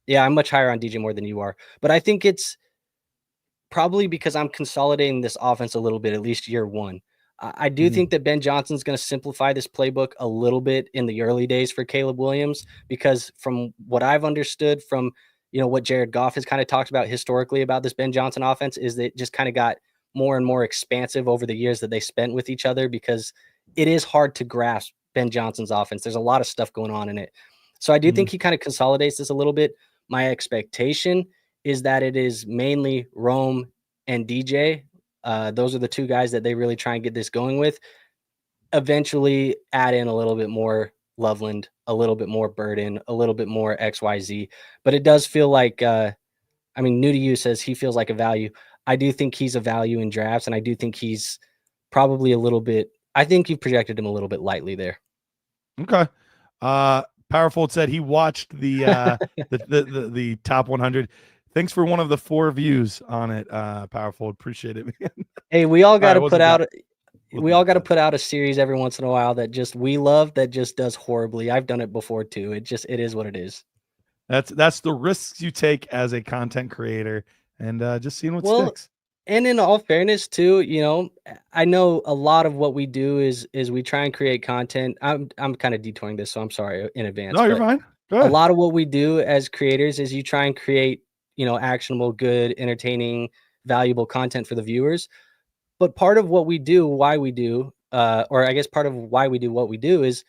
Yeah, I'm much higher on DJ Moore than you are, but I think it's probably because I'm consolidating this offense a little bit, at least year one. I do
Mhm.
think that Ben Johnson's going to simplify this playbook a little bit in the early days for Caleb Williams, because from what I've understood from, what Jared Goff has kind of talked about historically about this Ben Johnson offense is that it just kind of got more and more expansive over the years that they spent with each other, because it is hard to grasp Ben Johnson's offense. There's a lot of stuff going on in it. So I do
Mhm.
think he kind of consolidates this a little bit. My expectation is that it is mainly Rome and DJ. Those are the two guys that they really try and get this going with. Eventually, add in a little bit more Loveland, a little bit more Burden, a little bit more XYZ. But it does feel like, New to You says he feels like a value. I do think he's a value in drafts, and I do think he's probably a little bit. I think you projected him a little bit lightly there.
Okay. Powerful said he watched the top 100. Thanks for one of the 4 views on it. Powerful, appreciate it, man.
Hey, we all
All
got
right,
to
what's
put
we got?
out
What's we got, bud?
a series every once in a while that just we love, that just does horribly. I've done it before too. It is what it is.
That's the risks you take as a content creator, and just seeing what
Well,
sticks.
and in all fairness too, I know a lot of what we do is we try and create content. I'm kind of detouring this, so I'm sorry in advance,
No, you're
but
fine. Go
a
ahead.
lot of what we do as creators is you try and create, actionable, good, entertaining, valuable content for the viewers. But part of what we do, why we do, or I guess part of why we do what we do is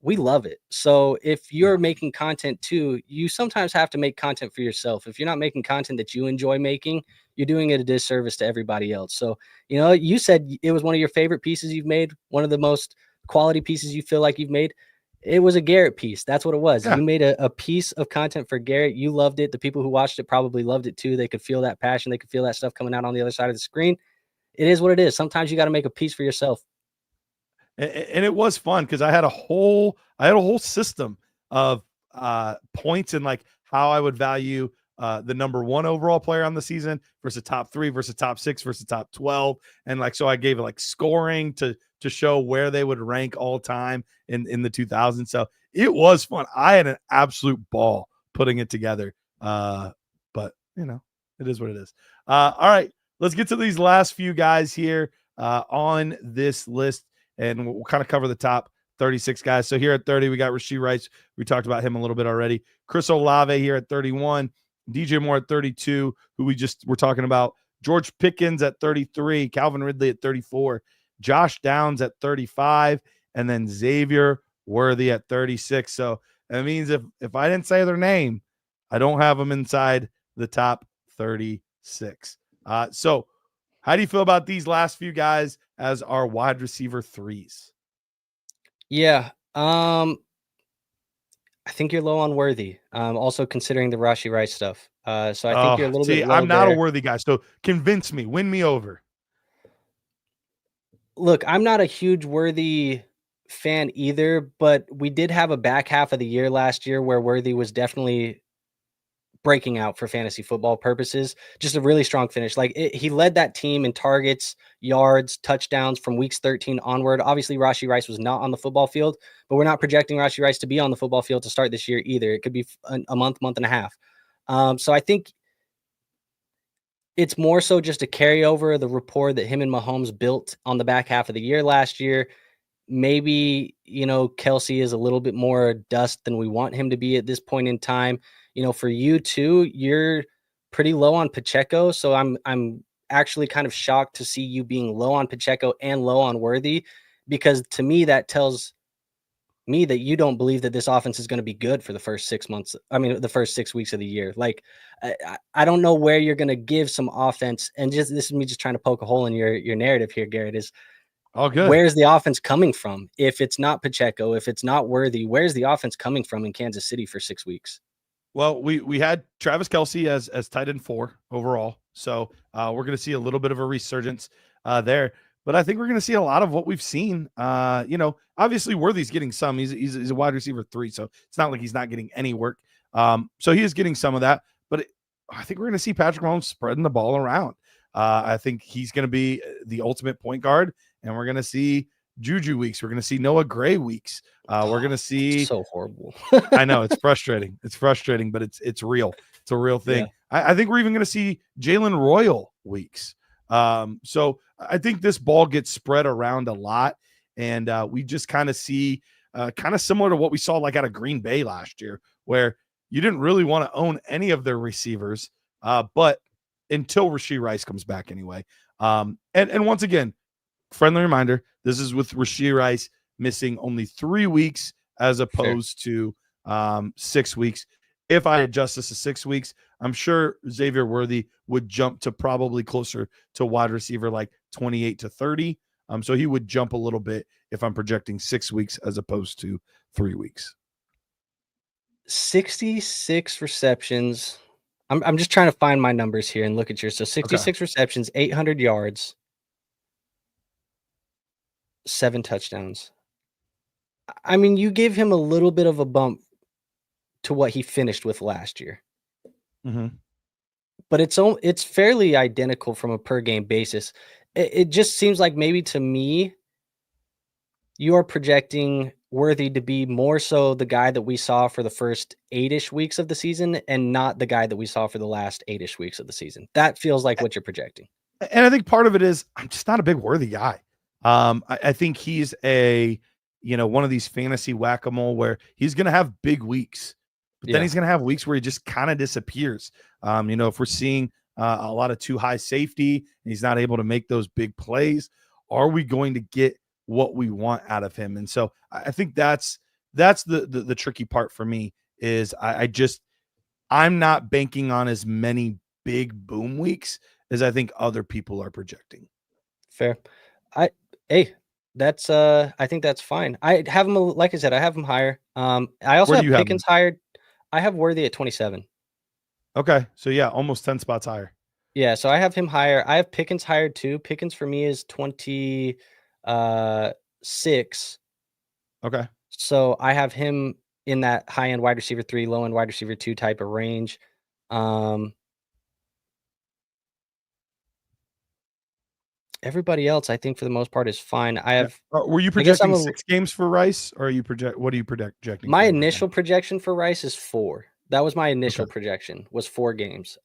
we love it. So if
Yeah.
you're making content too, you sometimes have to make content for yourself. If you're not making content that you enjoy making, you're doing it a disservice to everybody else. So, you said it was one of your favorite pieces you've made, one of the most quality pieces you feel like you've made. It was a Garret piece. That's what it was.
Yeah.
You made a piece of content for Garret. You loved it. The people who watched it probably loved it too. They could feel that passion. They could feel that stuff coming out on the other side of the screen. It is what it is. Sometimes you got to make a piece for yourself.
And it was fun because I had a whole system of points and like how I would value the number 1 overall player on the season versus top 3 versus top 6 versus top 12, and like so I gave it like scoring to show where they would rank all time in the 2000s. So it was fun. I had an absolute ball putting it together. But it is what it is. All right, let's get to these last few guys here on this list, and we'll kind of cover the top 36 guys. So here at 30, we got Rashee Rice. We talked about him a little bit already. Chris Olave here at 31. DJ Moore at 32, who we just were talking about. George Pickens at 33. Calvin Ridley at 34. Josh Downs at 35. And then Xavier Worthy at 36. So that means if I didn't say their name, I don't have them inside the top 36. So how do you feel about these last few guys as our wide receiver 3s?
Yeah. I think you're low on Worthy. Also considering the Rashi Rice stuff. So I think you're
Oh,
a little bit
see,
low
I'm not a
there.
Worthy guy. So convince me, win me over.
Look, I'm not a huge Worthy fan either, but we did have a back half of the year last year where Worthy was definitely breaking out for fantasy football purposes. Just a really strong finish. He led that team in targets, yards, touchdowns from weeks 13 onward. Obviously, Rashi Rice was not on the football field, but we're not projecting Rashi Rice to be on the football field to start this year either. It could be a month and a half. So I think it's more so just a carryover of the rapport that him and Mahomes built on the back half of the year last year. Maybe, Kelsey is a little bit more dust than we want him to be at this point in time. For you too, you're pretty low on Pacheco. So I'm actually kind of shocked to see you being low on Pacheco and low on Worthy, because to me, that tells me that you don't believe that this offense is going to be good for the first 6 months. I mean, the first 6 weeks of the year. I don't know where you're going to give some offense. And this is me just trying to poke a hole in your narrative here, Garret, is
All good.
where's the offense coming from? If it's not Pacheco, if it's not Worthy, where's the offense coming from in Kansas City for 6 weeks?
Well, we had Travis Kelsey as tight end 4 overall. So we're going to see a little bit of a resurgence there. But I think we're going to see a lot of what we've seen. Obviously Worthy's getting some. He's a wide receiver 3, so it's not like he's not getting any work. So he is getting some of that. But I think we're going to see Patrick Mahomes spreading the ball around. I think he's going to be the ultimate point guard, and we're going to see Juju weeks. We're going to see Noah Gray weeks. We're going to see.
So horrible.
I know it's frustrating. It's frustrating, but it's real. It's a real thing.
Yeah.
I think we're even going to see Jalen Royal weeks. So I think this ball gets spread around a lot, and we just kind of see kind of similar to what we saw like out of Green Bay last year, where you didn't really want to own any of their receivers, but until Rashee Rice comes back anyway. And once again, friendly reminder, this is with Rashee Rice missing only 3 weeks as opposed to 6 weeks. If I adjust this to 6 weeks, I'm sure Xavier Worthy would jump to probably closer to wide receiver like 28 to 30. So he would jump a little bit if I'm projecting 6 weeks as opposed to 3 weeks.
66 receptions. I'm just trying to find my numbers here and look at yours. So 66 receptions, 800 yards, 7 touchdowns. I mean, you gave him a little bit of a bump to what he finished with last year.
Mm-hmm.
But it's fairly identical from a per game basis. It just seems like maybe to me, you are projecting Worthy to be more so the guy that we saw for the first 8-ish weeks of the season and not the guy that we saw for the last 8-ish weeks of the season. That feels like what you're projecting.
And I think part of it is I'm just not a big Worthy guy. I think he's one of these fantasy whack-a-mole where he's going to have big weeks, but then he's going to have weeks where he just kind of disappears. If we're seeing a lot of too high safety and he's not able to make those big plays, are we going to get what we want out of him? And so I think that's the tricky part for me is I'm not banking on as many big boom weeks as I think other people are projecting.
Fair. I think that's fine. I have him, like I said, I have him higher. I also have Pickens higher. I have Worthy at 27.
Okay. So yeah, almost 10 spots higher.
Yeah. So I have him higher. I have Pickens higher too. Pickens for me is 26.
Okay.
So I have him in that high end wide receiver 3, low end wide receiver 2 type of range. Everybody else, I think for the most part is fine. I have.
Were you projecting 6 games for Rice, or what are you projecting?
My initial projection for Rice is 4. That was my initial projection, was 4 games.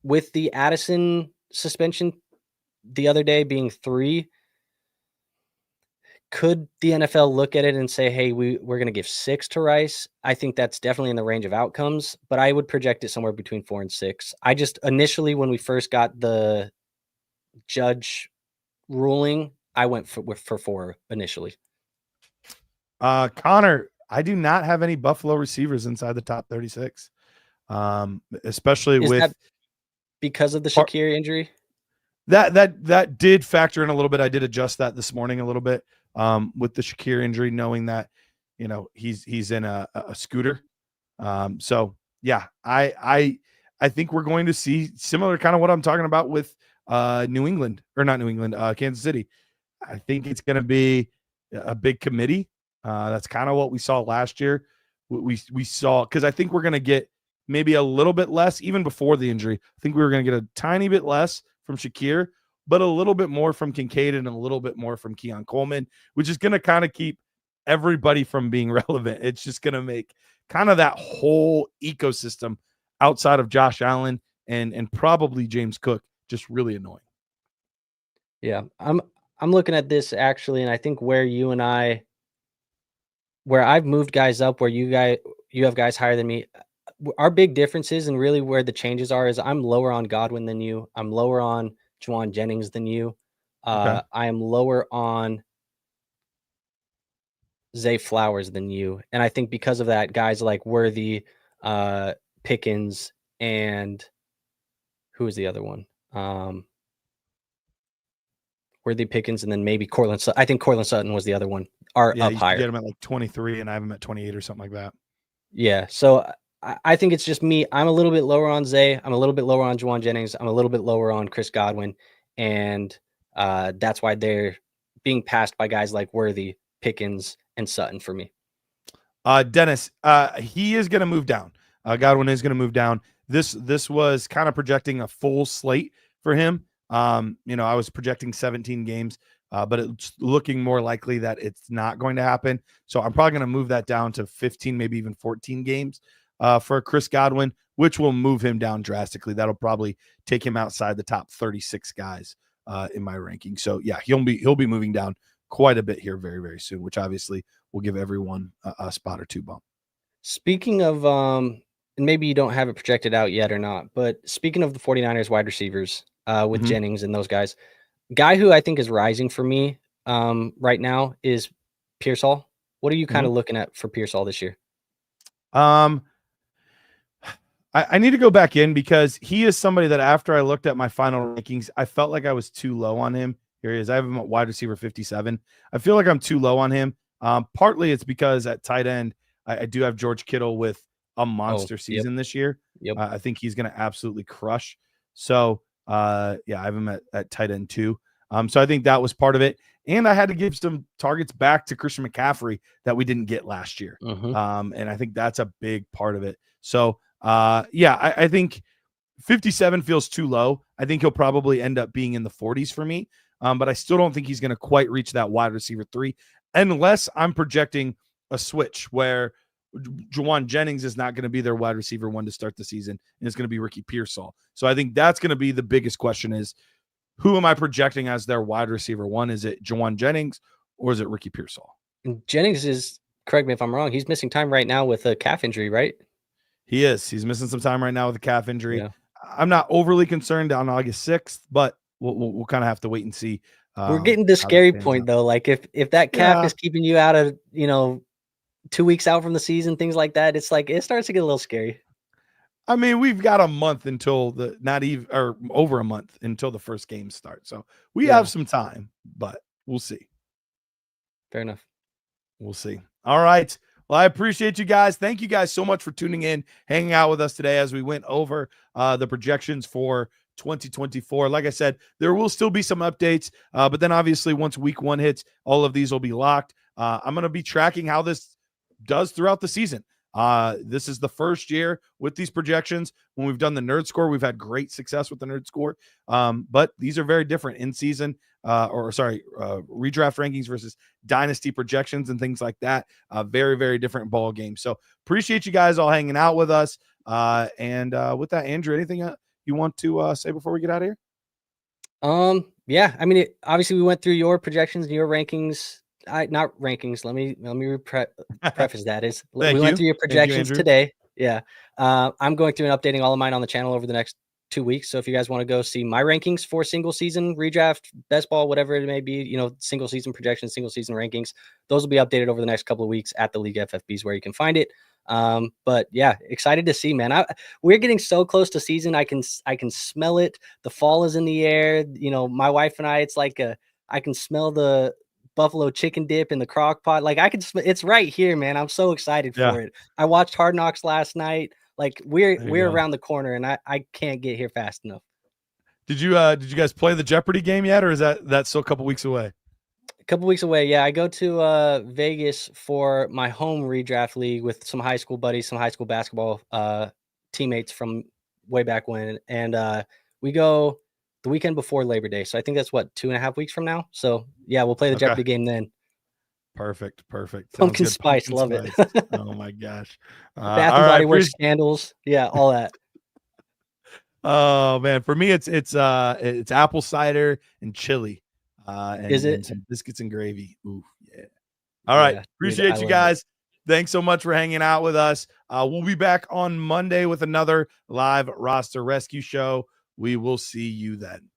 With the Addison suspension the other day being 3, could the NFL look at it and say, hey, we're going to give 6 to Rice? I think that's definitely in the range of outcomes, but I would project it somewhere between 4 and 6. I just initially, when we first got the judge ruling, I went for 4 initially.
Connor, I do not have any Buffalo receivers inside the top 36. Especially
Is
with
that because of the Shakir injury.
That did factor in a little bit. I did adjust that this morning a little bit with the Shakir injury, knowing that he's in a scooter. So yeah, I think we're going to see similar kind of what I'm talking about with Kansas City. I think it's going to be a big committee. That's kind of what we saw last year. We saw, because I think we're going to get maybe a little bit less even before the injury. I think we were going to get a tiny bit less from Shakir, but a little bit more from Kincaid and a little bit more from Keon Coleman, which is going to kind of keep everybody from being relevant. It's just going to make kind of that whole ecosystem outside of Josh Allen and probably James Cook just really annoying.
Yeah, I'm looking at this actually, and I think where I've moved guys up, where you have guys higher than me. Our big differences and really where the changes are is I'm lower on Godwin than you. I'm lower on Juwan Jennings than you. I am lower on Zay Flowers than you. And I think because of that, guys like Worthy, Pickens, and who is the other one? Worthy, Pickens, and then maybe Cortland Sutton. I think Cortland Sutton was the other one. Up higher.
Get him at like 23, and I have him at 28 or something like that.
Yeah. So I think it's just me. I'm a little bit lower on Zay. I'm a little bit lower on Juwan Jennings. I'm a little bit lower on Chris Godwin. And that's why they're being passed by guys like Worthy, Pickens, and Sutton for me.
Dennis, he is going to move down. Godwin is going to move down. This was kind of projecting a full slate for him. I was projecting 17 games, but it's looking more likely that it's not going to happen. So I'm probably going to move that down to 15, maybe even 14 games for Chris Godwin, which will move him down drastically. That'll probably take him outside the top 36 guys in my ranking. So yeah, he'll be moving down quite a bit here very, very soon, which obviously will give everyone a spot or two bump.
Speaking of, and maybe you don't have it projected out yet or not, but speaking of the 49ers wide receivers with
Mhm.
Jennings and those guys, guy who I think is rising for me right now is Pearsall. What are you kind
Mhm.
of looking at for Pearsall this year?
Um, I need to go back in because he is somebody that after I looked at my final rankings, I felt like I was too low on him. Here he is. I have him at wide receiver 57. I feel like I'm too low on him. Partly it's because at tight end, I do have George Kittle with a
Oh,
monster
yep,
season this year.
yep.
I think he's going to absolutely crush. So, yeah, I have him at tight end too. So I think that was part of it. And I had to give some targets back to Christian McCaffrey that we didn't get last year.
Mm-hmm.
And I think that's a big part of it. So, yeah, I think 57 feels too low. I think he'll probably end up being in the 40s for me. But I still don't think he's going to quite reach that wide receiver 3 unless I'm projecting a switch where Juwan Jennings is not going to be their wide receiver 1 to start the season, and it's going to be Ricky Pearsall. So I think that's going to be the biggest question is who am I projecting as their wide receiver 1? Is it Juwan Jennings or is it Ricky Pearsall?
And Jennings is, correct me if I'm wrong, he's missing time right now with a calf injury, right?
He is. He's missing some time right now with a calf injury.
Yeah.
I'm not overly concerned on August 6th, but we'll kind of have to wait and see
We're getting the
how that
scary
pans
point
out.
though. Like if that calf
Yeah.
is keeping you out of, 2 weeks out from the season, things like that, it's like it starts to get a little scary.
I mean, we've got a month until the not even or over a month until the first game starts. So we have
Yeah,
some time, but we'll see.
fair enough.
We'll see. All right. Well, I appreciate you guys. Thank you guys so much for tuning in, hanging out with us today as we went over the projections for 2024. Like I said, there will still be some updates, but then obviously once week 1 hits, all of these will be locked. I'm going to be tracking how this does throughout the season. This is the first year with these projections. When we've done the nerd score, we've had great success with the nerd score. But these are very different in season redraft rankings versus dynasty projections and things like that. Very, very different ball game. So appreciate you guys all hanging out with us. And with that, Andrew, anything you want to say before we get out of here?
Yeah, I mean, obviously we went through your projections and your rankings. Not rankings. Let me preface that is we
Thank
went
you.
through your
Thank you,
projections
Andrew.
today. Yeah. I'm going through and updating all of mine on the channel over the next 2 weeks. So if you guys want to go see my rankings for single season redraft, best ball, whatever it may be, single season projections, single season rankings, those will be updated over the next couple of weeks at the League FFBs where you can find it. But yeah, excited to see, man. We're getting so close to season. I can smell it. The fall is in the air. My wife and it's like I can smell the buffalo chicken dip in the crock pot. Like I can it's right here, man. I'm so excited
Yeah.
for it. I watched Hard Knocks last night. Like
There you
we're
go.
around the corner and I can't get here fast enough.
Did you guys play the Jeopardy game yet, or is that still a couple weeks away?
A couple weeks away. Yeah, I go to Vegas for my home redraft league with some high school buddies, some high school basketball teammates from way back when. And we go the weekend before Labor Day. So I think that's what, 2.5 weeks from now. So yeah, we'll play the
Okay.
Jeopardy game then.
Perfect. Sounds
Pumpkin
good.
spice,
Pumpkin
love it.
spice. Oh my gosh.
Bath
All
and
right.
Body Works candles. Yeah, all that.
Oh man, for me it's apple cider and chili,
Is
and
it?
some biscuits and gravy. Ooh, yeah. All right,
Yeah, dude, I
appreciate you
love it.
guys. Thanks so much for hanging out with us. We'll be back on Monday with another live roster rescue show. We will see you then.